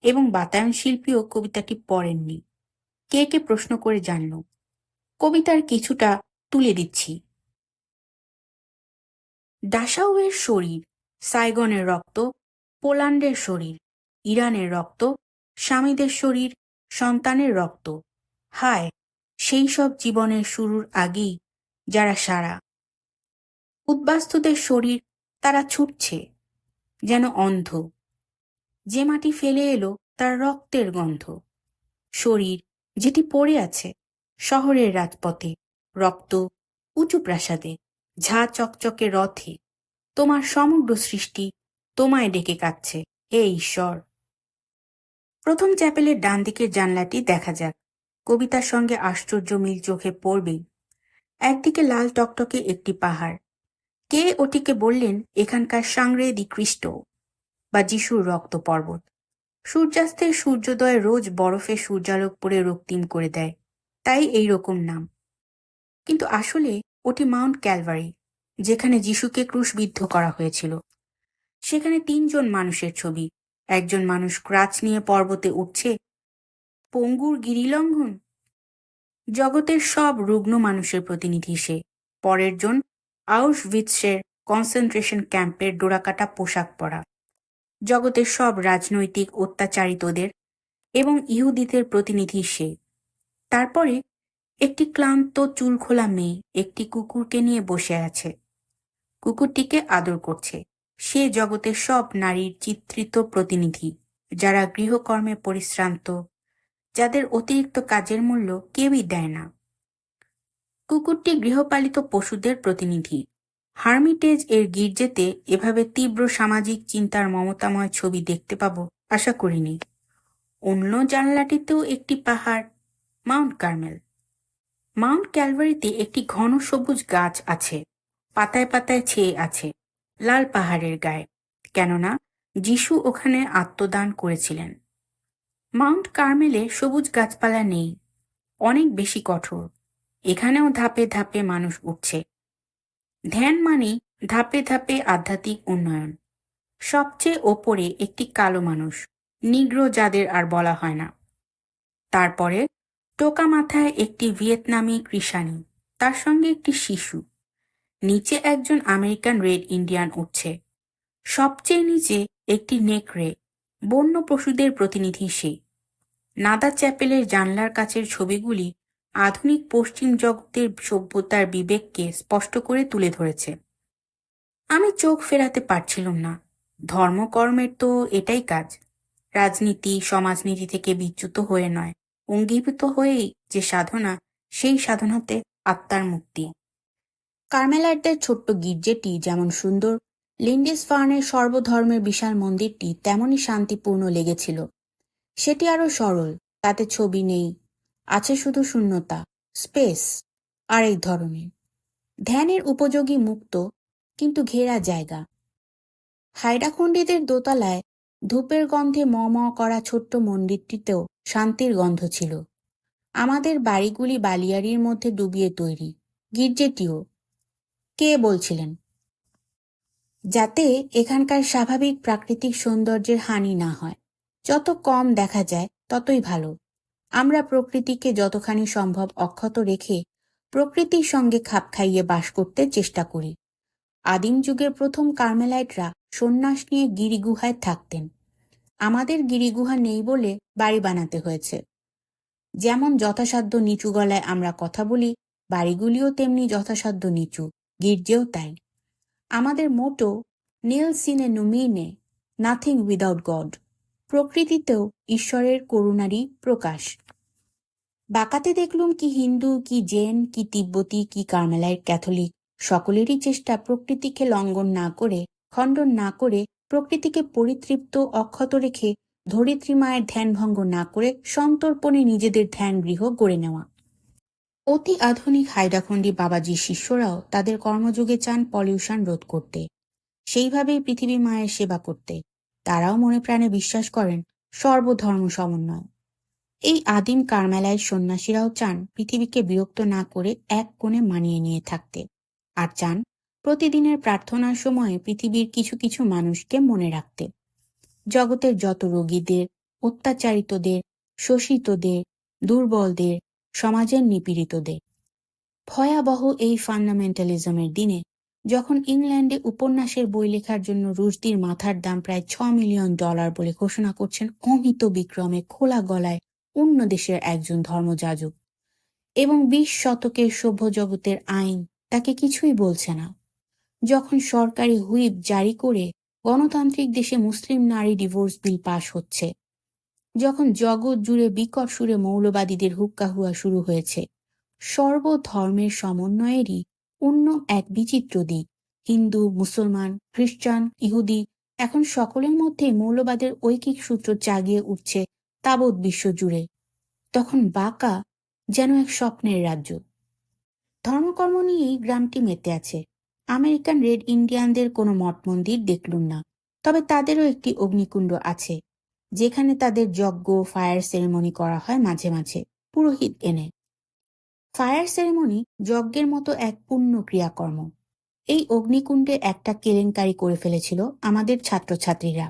এবং বাতায়ন শিল্পীও কবিতাটি পড়েননি। কে কে প্রশ্ন করে জানল। কবিতার কিছুটা তুলে দিচ্ছি। ডাসাউয়ের শরীর, সাইগনের রক্ত, পোল্যান্ডের শরীর, ইরানের রক্ত, স্বামীদের শরীর, সন্তানের রক্ত। হায়, সেই সব জীবনের শুরুর আগেই যারা সারা। উদ্বাস্তুদের শরীর, তারা ছুটছে যেন অন্ধ। যে মাটি ফেলে এলো তার রক্তের গন্ধ। শরীর যেটি পড়ে আছে শহরের রাজপথে, রক্ত উঁচু প্রাসাদে, ঝা চকচকে রথে। তোমার সমগ্র সৃষ্টি তোমায় ডেকে কাঁদছে, হে ঈশ্বর। প্রথম চ্যাপেলের ডান দিকের জানলাটি দেখা যাক। কবিতার সঙ্গে আশ্চর্য মিল চোখে পড়বেই। একদিকে লাল টকটকে একটি পাহাড়। কে ওটিকে বললেন এখানকার সাংরে দি খ্রিস্ট বা যিশুর রক্ত পর্বত। সূর্যাস্তের সূর্যোদয় রোজ বরফে সূর্যালোক পড়ে রক্তিম করে দেয়, তাই এই রকম নাম। কিন্তু আসলে ওটি মাউন্ট ক্যালভারি, যেখানে যিশুকে ক্রুশবিদ্ধ করা হয়েছিল। সেখানে 3 জন মানুষের ছবি। একজন মানুষ ক্রাচ নিয়ে পর্বতে উঠছে, পঙ্গুর গিরিলঙ্ঘন। জগতের সব রুগ্ন মানুষের প্রতিনিধি সে। পরের জন আউশভিৎসের কনসেন্ট্রেশন ক্যাম্পের ডোরাকাটা পোশাক পরা। জগতের সব রাজনৈতিক অত্যাচারিতদের এবং ইহুদিদের প্রতিনিধি সে। তারপরে একটি ক্লান্ত চুলখোলা মেয়ে একটি কুকুরকে নিয়ে বসে আছে। কুকুরটিকে আদর করছে। সে জগতের সব নারীর চিত্রিত প্রতিনিধি, যারা গৃহকর্মে পরিশ্রান্ত, যাদের অতিরিক্ত কাজের মূল্য কেউই দেয় না। কুকুরটি গৃহপালিত পশুদের প্রতিনিধি। হার্মিটেজ এর গির্জেতে এভাবে তীব্র সামাজিক চিন্তার মমতাময় ছবি দেখতে পাবো আশা করিনি। অন্য জানলাটিতেও একটি পাহাড়, মাউন্ট কার্মেল। মাউন্ট ক্যালভারিতে একটি ঘন সবুজ গাছ আছে, পাতায় পাতায় ছেয়ে আছে, লাল পাহাড়ের গায়ে, কেননা যিশু ওখানে আত্মদান করেছিলেন। মাউন্ট কার্মেলে সবুজ গাছপালা নেই, অনেক বেশি কঠোর। এখানেও ধাপে ধাপে মানুষ উঠছে। ধ্যান মানেই ধাপে ধাপে আধ্যাত্মিক উন্নয়ন। সবচেয়ে ওপরে একটি কালো মানুষ, নিগ্রো যাদের আর বলা হয় না। তারপরে টোকা মাথায় একটি ভিয়েতনামি কৃষাণী, তার সঙ্গে একটি শিশু। নিচে একজন আমেরিকান রেড ইন্ডিয়ান উঠছে। সবচেয়ে নিচে একটি নেকড়ে, বন্য পশুদের প্রতিনিধি সে। নাদা চ্যাপেলের জানলার কাছের ছবিগুলি আধুনিক পশ্চিম জগতের সভ্যতার বিবেককে স্পষ্ট করে তুলে ধরেছে। আমি চোখ ফেরাতে পারছিলাম না। ধর্মকর্মের তো এটাই কাজ। রাজনীতি সমাজনীতি থেকে বিচ্যুত হয়ে নয়, অঙ্গীভূত হয়েই যে সাধনা, সেই সাধনাতে আত্মার মুক্তি। কার্মেলাইটদের ছোট্ট গির্জেটি যেমন সুন্দর, লিন্ডিসফার্নের সর্বধর্মের বিশাল মন্দিরটি তেমনই শান্তিপূর্ণ লেগেছিল। সেটি আরো সরল, তাতে ছবি নেই, আছে শুধু শূন্যতা, স্পেস। আরেক ধরনের ধ্যানের উপযোগী, মুক্ত কিন্তু ঘেরা জায়গা। হাইডাখণ্ডিদের দোতলায় ধূপের গন্ধে ম ম করা ছোট্ট মন্দিরটিতেও শান্তির গন্ধ ছিল। আমাদের বাড়িগুলি বালিয়াড়ির মধ্যে ডুবিয়ে তৈরি, গির্জেটিও। কে বলছিলেন? যাতে এখানকার স্বাভাবিক প্রাকৃতিক সৌন্দর্যের হানি না হয়। যত কম দেখা যায় ততই ভালো। আমরা প্রকৃতিকে যতখানি সম্ভব অক্ষত রেখে প্রকৃতির সঙ্গে খাপ খাইয়ে বাস করতে চেষ্টা করি। আদিম যুগের প্রথম কার্মেলাইটরা সন্ন্যাস নিয়ে গিরিগুহায় থাকতেন। আমাদের গিরিগুহা নেই বলে বাড়ি বানাতে হয়েছে। যেমন যথাসাধ্য নিচু গলায় আমরা কথা বলি, বাড়িগুলিও তেমনি যথাসাধ্য নিচু, গির্জেও তাই। আমাদের মোটো নীল সিনে নুমিনে, নাথিং উইদাউট গড। প্রকৃতিতেও ঈশ্বরের করুণারই প্রকাশ। বাঁকাতে দেখলুম কি হিন্দু, কি জৈন, কি তিব্বতী, কি কার্মেলাইট, ক্যাথলিক, সকলেরই চেষ্টা প্রকৃতিকে লঙ্ঘন না করে, খণ্ডন না করে, প্রকৃতিকে পরিতৃপ্ত অক্ষত রেখে ধরিত্রী মায়ের ধ্যানভঙ্গ না করে সন্তর্পণে নিজেদের ধ্যান গৃহ গড়ে নেওয়া। অতি আধুনিক হাইডাখন্ডি বাবাজির শিষ্যরাও তাদের কর্মযোগে চান পলিউশন রোধ করতে, সেইভাবেই পৃথিবী মায়ের সেবা করতে। তারাও মনে প্রাণে বিশ্বাস করেন সর্বধর্ম সমন্বয়। এই আদিম কার্মেলাইট সন্ন্যাসীরাও চান পৃথিবীকে বিরক্ত না করে এক কোণে মানিয়ে নিয়ে থাকতে, আর চান প্রতিদিনের প্রার্থনার সময়ে পৃথিবীর কিছু কিছু মানুষকে মনে রাখতে। জগতের যত রোগীদের, অত্যাচারিতদের, শোষিতদের, দুর্বলদের, সমাজের নিপীড়িতদের। ভয়াবহ এই ফান্ডামেন্টালিজমের দিনে যখন ইংল্যান্ডে উপন্যাসের বই লেখার জন্য রুশদির মাথার দাম প্রায় $6 মিলিয়ন বলে ঘোষণা করছেন অমিত বিক্রমে খোলা গলায় অন্য দেশের একজন ধর্মযাজক, এবং 20 শতকের সভ্য জগতের আইন তাকে কিছুই বলছে না, যখন সরকারি হুইপ জারি করে গণতান্ত্রিক দেশে মুসলিম নারী ডিভোর্স বিল পাশ হচ্ছে, যখন জগৎ জুড়ে বিকট সুরে মৌলবাদীদের হুক্কা হুয়া শুরু হয়েছে, সর্বধর্মের সমন্বয়েরই অন্য এক বিচিত্র দিক। হিন্দু, মুসলমান, খ্রিস্টান, ইহুদি, এখন সকলের মধ্যে মৌলবাদের ঐকিক সূত্র জাগিয়ে উঠছে তাবৎ বিশ্ব জুড়ে। তখন বাঁকা যেন এক স্বপ্নের রাজ্য। ধর্মকর্ম নিয়েই গ্রামটি মেতে আছে। আমেরিকান রেড ইন্ডিয়ানদের কোনো মঠ মন্দির দেখলুম না, তবে তাদেরও একটি অগ্নিকুণ্ড আছে, যেখানে তাদের যজ্ঞ, ফায়ার সেরেমনি করা হয় মাঝে মাঝে, পুরোহিত এনে। ফায়ার সেরেমনি যজ্ঞের মতো এক পূর্ণ ক্রিয়াকর্ম। এই অগ্নিকুণ্ডে একটা কেলেঙ্কারি করে ফেলেছিল আমাদের ছাত্রছাত্রীরা।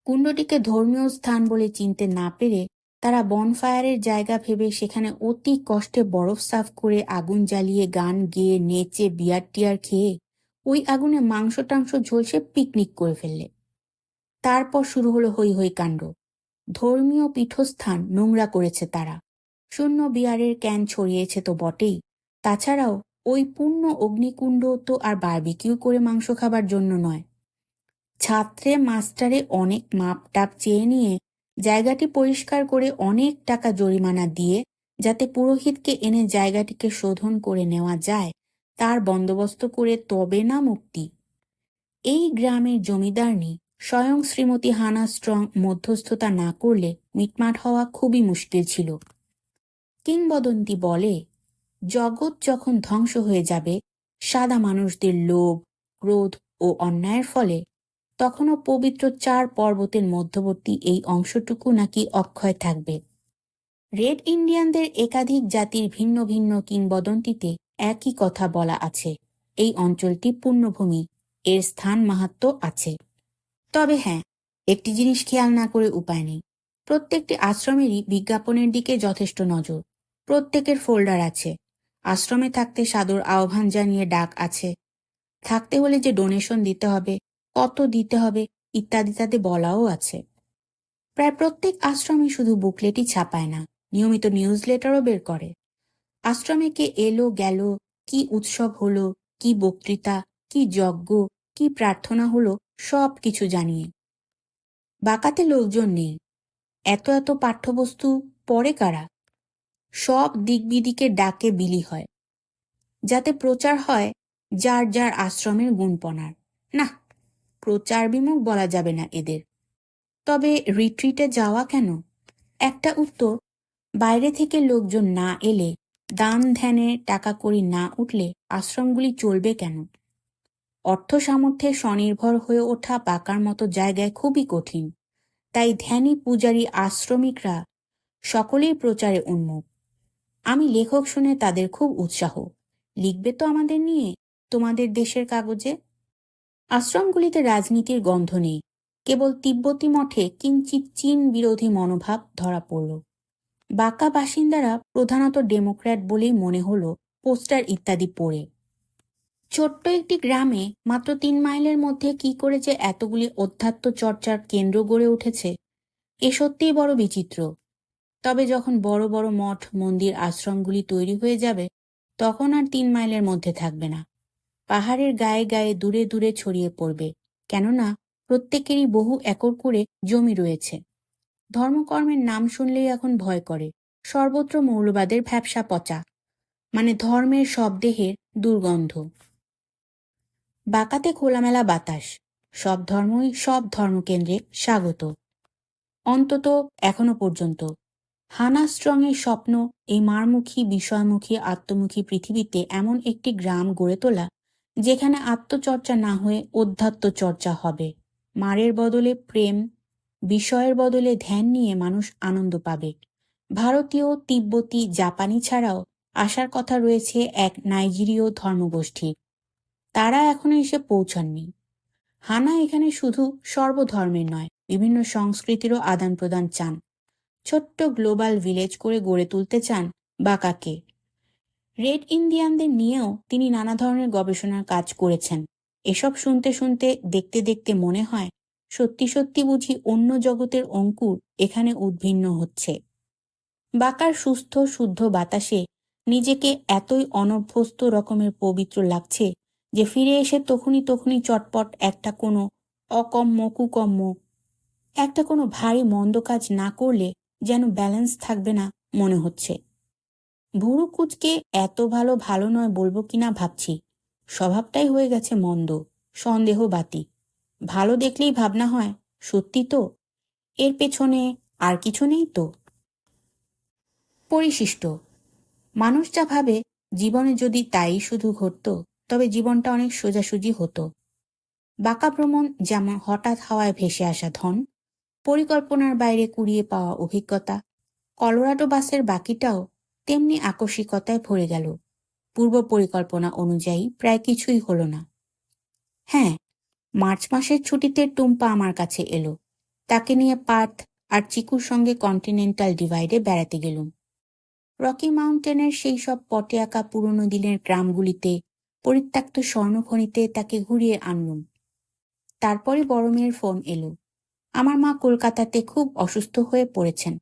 কুণ্ডটিকে ধর্মীয় স্থান বলে চিনতে না পেরে তারা বনফায়ারের জায়গা ভেবে সেখানে অতি কষ্টে বরফ সাফ করে আগুন জ্বালিয়ে গান গেয়ে নেচে বিয়ার টিয়ার খেয়ে ওই আগুনে মাংস টাংস ঝলসে পিকনিক করে ফেললে। তারপর শুরু হলো হৈ হৈ কাণ্ড। ধর্মীয় পীঠস্থান নোংরা করেছে তারা, শূন্য বিয়ারের ক্যান ছড়িয়েছে তো বটেই, তাছাড়াও ওই পূর্ণ অগ্নিকুণ্ড তো আর বারবিকিউ করে মাংস খাবার জন্য নয়। ছাত্রে মাস্টারে অনেক মাপ টাপ চেয়ে নিয়ে জায়গাটি পরিষ্কার করে অনেক টাকা জরিমানা দিয়ে যাতে পুরোহিতকে এনে জায়গাটিকে শোধন করে নেওয়া যায় তার বন্দোবস্ত করে তবে না মুক্তি। এই গ্রামের জমিদারনি স্বয়ং শ্রীমতী হানা স্ট্রং মধ্যস্থতা না করলে মিটমাট হওয়া খুবই মুশকিল ছিল। কিংবদন্তি বলে, জগৎ যখন ধ্বংস হয়ে যাবে সাদা মানুষদের লোভ, ক্রোধ ও অন্যায়ের ফলে, তখনও পবিত্র 4 পর্বতের মধ্যবর্তী এই অংশটুকু নাকি অক্ষয় থাকবে। রেড ইন্ডিয়ানদের একাধিক জাতির ভিন্ন ভিন্ন কিংবদন্তিতে একই কথা বলা আছে, এই অঞ্চলটি পুণ্যভূমি, এর স্থান মাহাত্ম্য আছে। তবে হ্যাঁ, একটি জিনিস খেয়াল না করে উপায় নেই, প্রত্যেকটি আশ্রমেরই বিজ্ঞাপনের দিকে যথেষ্ট নজর। প্রত্যেকের ফোল্ডার আছে, আশ্রমে থাকতে সাদর আহ্বান জানিয়ে ডাক আছে, থাকতে হলে যে ডোনেশন দিতে হবে, কত দিতে হবে ইত্যাদি তাতে বলাও আছে। প্রায় প্রত্যেক আশ্রমে শুধু বুকলেটই ছাপায় না, নিয়মিত নিউজ লেটারও বের করে। আশ্রমে কে এলো গেল, কি উৎসব হলো, কি বক্তৃতা, কি যজ্ঞ, কি প্রার্থনা হলো, সব কিছু জানিয়ে। বাঁকাতে লোকজন নেই, এত এত পাঠ্যবস্তু পড়ে কারা? সব দিকবিদিকে ডাকে বিলি হয়, যাতে প্রচার হয় যার যার আশ্রমের গুণপনার। না, প্রচার বিমুখ বলা যাবে না এদের। তবে রিট্রিটে যাওয়া কেন? একটা উত্তর, বাইরে থেকে লোকজন না এলে, দান ধ্যানে টাকা কড়ি না উঠলে আশ্রমগুলি চলবে কেন? অর্থ সামর্থ্যে স্বনির্ভর হয়ে ওঠা বাঁকার মতো জায়গায় খুবই কঠিন, তাই ধ্যানী পূজারী আশ্রমিকরা সকলেই প্রচারে উন্মুখ। আমি লেখক শুনে তাদের খুব উৎসাহ। লিখবে তো আমাদের নিয়ে তোমাদের দেশের কাগজে? আশ্রমগুলিতে রাজনীতির গন্ধ নেই, কেবল তিব্বতী মঠে কিঞ্চিৎ চীন বিরোধী মনোভাব ধরা পড়ল। বাঁকা বাসিন্দারা প্রধানত ডেমোক্র্যাট বলেই মনে হলো পোস্টার ইত্যাদি পড়ে। ছোট্ট একটি গ্রামে মাত্র 3 মাইলের মধ্যে কি করে যে এতগুলি অধ্যাত্ম চর্চার কেন্দ্র গড়ে উঠেছে, এ সত্যিই বড় বিচিত্র। তবে যখন বড় বড় মঠ মন্দির আশ্রমগুলি তৈরি হয়ে যাবে, তখন আর 3 মাইলের মধ্যে থাকবে না, পাহাড়ের গায়ে গায়ে দূরে দূরে ছড়িয়ে পড়বে। কেননা প্রত্যেকেরই বহু একর করে জমি রয়েছে। ধর্মকর্মের নাম শুনলেই এখন ভয় করে। সর্বত্র মৌলবাদের ভ্যাপসা পচা, মানে ধর্মের সব দেহের দুর্গন্ধ। বাঁকাতে খোলামেলা বাতাস, সব ধর্মই সব ধর্মকেন্দ্রে স্বাগত, অন্তত এখনো পর্যন্ত। হানা স্ট্রংয়ের স্বপ্ন এই মারমুখী বিষয়মুখী আত্মমুখী পৃথিবীতে এমন একটি গ্রাম গড়ে তোলা, যেখানে আত্মচর্চা না হয়ে অধ্যাত্ম চর্চা হবে। মারের বদলে প্রেম, বিষয়ের বদলে ধ্যান নিয়ে মানুষ আনন্দ পাবে। ভারতীয়, তিব্বতী, জাপানি ছাড়াও আসার কথা রয়েছে এক নাইজেরীয় ধর্মগোষ্ঠীর। তারা এখনো এসে পৌঁছাননি। হানা এখানে শুধু সর্বধর্মের নয়, বিভিন্ন সংস্কৃতিরও আদান প্রদান চান। ছোট্ট গ্লোবাল ভিলেজ করে গড়ে তুলতে চান বাঁকাকে। রেড ইন্ডিয়ানদের নিয়েও তিনি নানা ধরনের গবেষণার কাজ করেছেন। এসব শুনতে শুনতে দেখতে দেখতে মনে হয় সত্যি সত্যি বুঝি অন্য জগতের অঙ্কুর এখানে উদ্ভিন্ন হচ্ছে। বাঁকার সুস্থ শুদ্ধ বাতাসে নিজেকে এতই অনভ্যস্ত রকমের পবিত্র লাগছে যে ফিরে এসে তখনই চটপট একটা কোনো অকম্য কুকম্য, একটা কোনো ভারী মন্দ কাজ না করলে যেন ব্যালেন্স থাকবে না মনে হচ্ছে। ভুরু কুচকে এত ভালো ভালো নয় বলবো কিনা ভাবছি। স্বভাবটাই হয়ে গেছে মন্দ, সন্দেহবাতী। ভালো দেখলেই ভাবনা হয় সত্যি তো, এর পেছনে আর কিছু নেই তো। পরিশিষ্ট মানুষ যা ভাবে জীবনে যদি তাই শুধু ঘটত, তবে জীবনটা অনেক সোজাসুজি হতো। বাঁকা ভ্রমণ যেমন হঠাৎ হাওয়ায় ভেসে আসা ধন, পরিকল্পনার বাইরে কুড়িয়ে পাওয়া অভিজ্ঞতা, কলোরাডো বাসের বাকিটাও তেমনি আকস্মিকতায় ভরে গেল। পূর্ব পরিকল্পনা অনুযায়ী প্রায় কিছুই হলো না। হ্যাঁ, মার্চ মাসের ছুটিতে টুম্পা আমার কাছে এলো। তাকে নিয়ে পার্থ আর চিকুর সঙ্গে কন্টিনেন্টাল ডিভাইডে বেড়াতে গেলুম। রকি মাউন্টেনের সেই সব পটে আঁকা পুরনো দিনের গ্রামগুলিতে, পরিত্যক্ত স্বর্ণখনিতে তাকে ঘুরিয়ে আনলুম। তারপরে বড় মেয়ের ফোন এলো। আমার মা কলকাতাতে খুব অসুস্থ হয়ে পড়েছেন।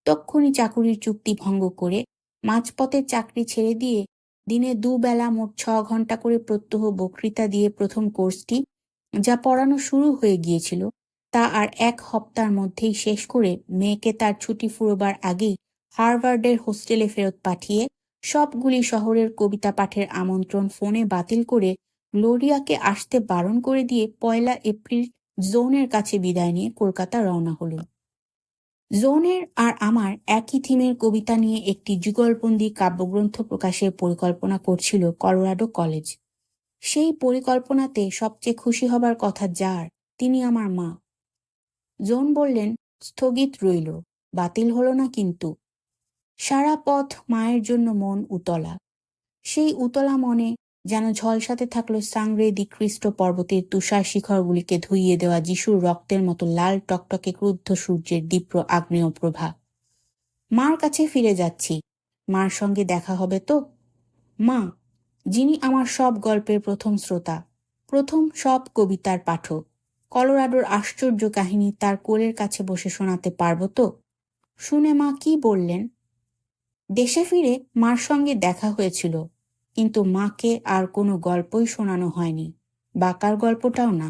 তক্ষুনি চাকুরির চুক্তি ভঙ্গ করে মাঝপথের চাকরি ছেড়ে দিয়ে দিনে 2 বেলা মোট 6 ঘন্টা করে প্রত্যহ বক্তৃতা দিয়ে প্রথম কোর্সটি যা পড়ানো শুরু হয়ে গিয়েছিল তা আর 1 সপ্তাহের মধ্যেই শেষ করে মেয়েকে তার ছুটি ফুরোবার আগেই হার্ভার্ডের হোস্টেলে ফেরত পাঠিয়ে সবগুলি শহরের কবিতা পাঠের আমন্ত্রণ ফোনে বাতিল করে গ্লোরিয়াকে আসতে বারণ করে দিয়ে 1 এপ্রিল জোনের কাছে বিদায় নিয়ে কলকাতা রওনা হলো। জোনের আর আমার একই থিমের কবিতা নিয়ে একটি যুগলবন্দি কাব্যগ্রন্থ প্রকাশের পরিকল্পনা করছিল কলোরাডো কলেজ। সেই পরিকল্পনাতে সবচেয়ে খুশি হবার কথা যার, তিনি আমার মা। জোন বললেন স্থগিত রইল, বাতিল হলো না কিন্তু। সারা পথ মায়ের জন্য মন উতলা। সেই উতলা মনে যেন ঝলসাতে থাকলো সাংরে দি খ্রিস্ট পর্বতের তুষার শিখরগুলিকে ধুইয়ে দেওয়া যিশুর রক্তের মতো লাল টকটকে ক্রুদ্ধ সূর্যের দীপ্র আগ্নেয় প্রভা। মার কাছে ফিরে যাচ্ছি, মার সঙ্গে দেখা হবে তো। মা, যিনি আমার সব গল্পের প্রথম শ্রোতা, প্রথম সব কবিতার পাঠক, কলোরাডোর আশ্চর্য কাহিনী তার কোলের কাছে বসে শোনাতে পারবো তো? শুনে মা কি বললেন? দেশে ফিরে মার সঙ্গে দেখা হয়েছিল, কিন্তু মাকে আর কোনো গল্পই শোনানো হয়নি, বাঁকার গল্পটাও না।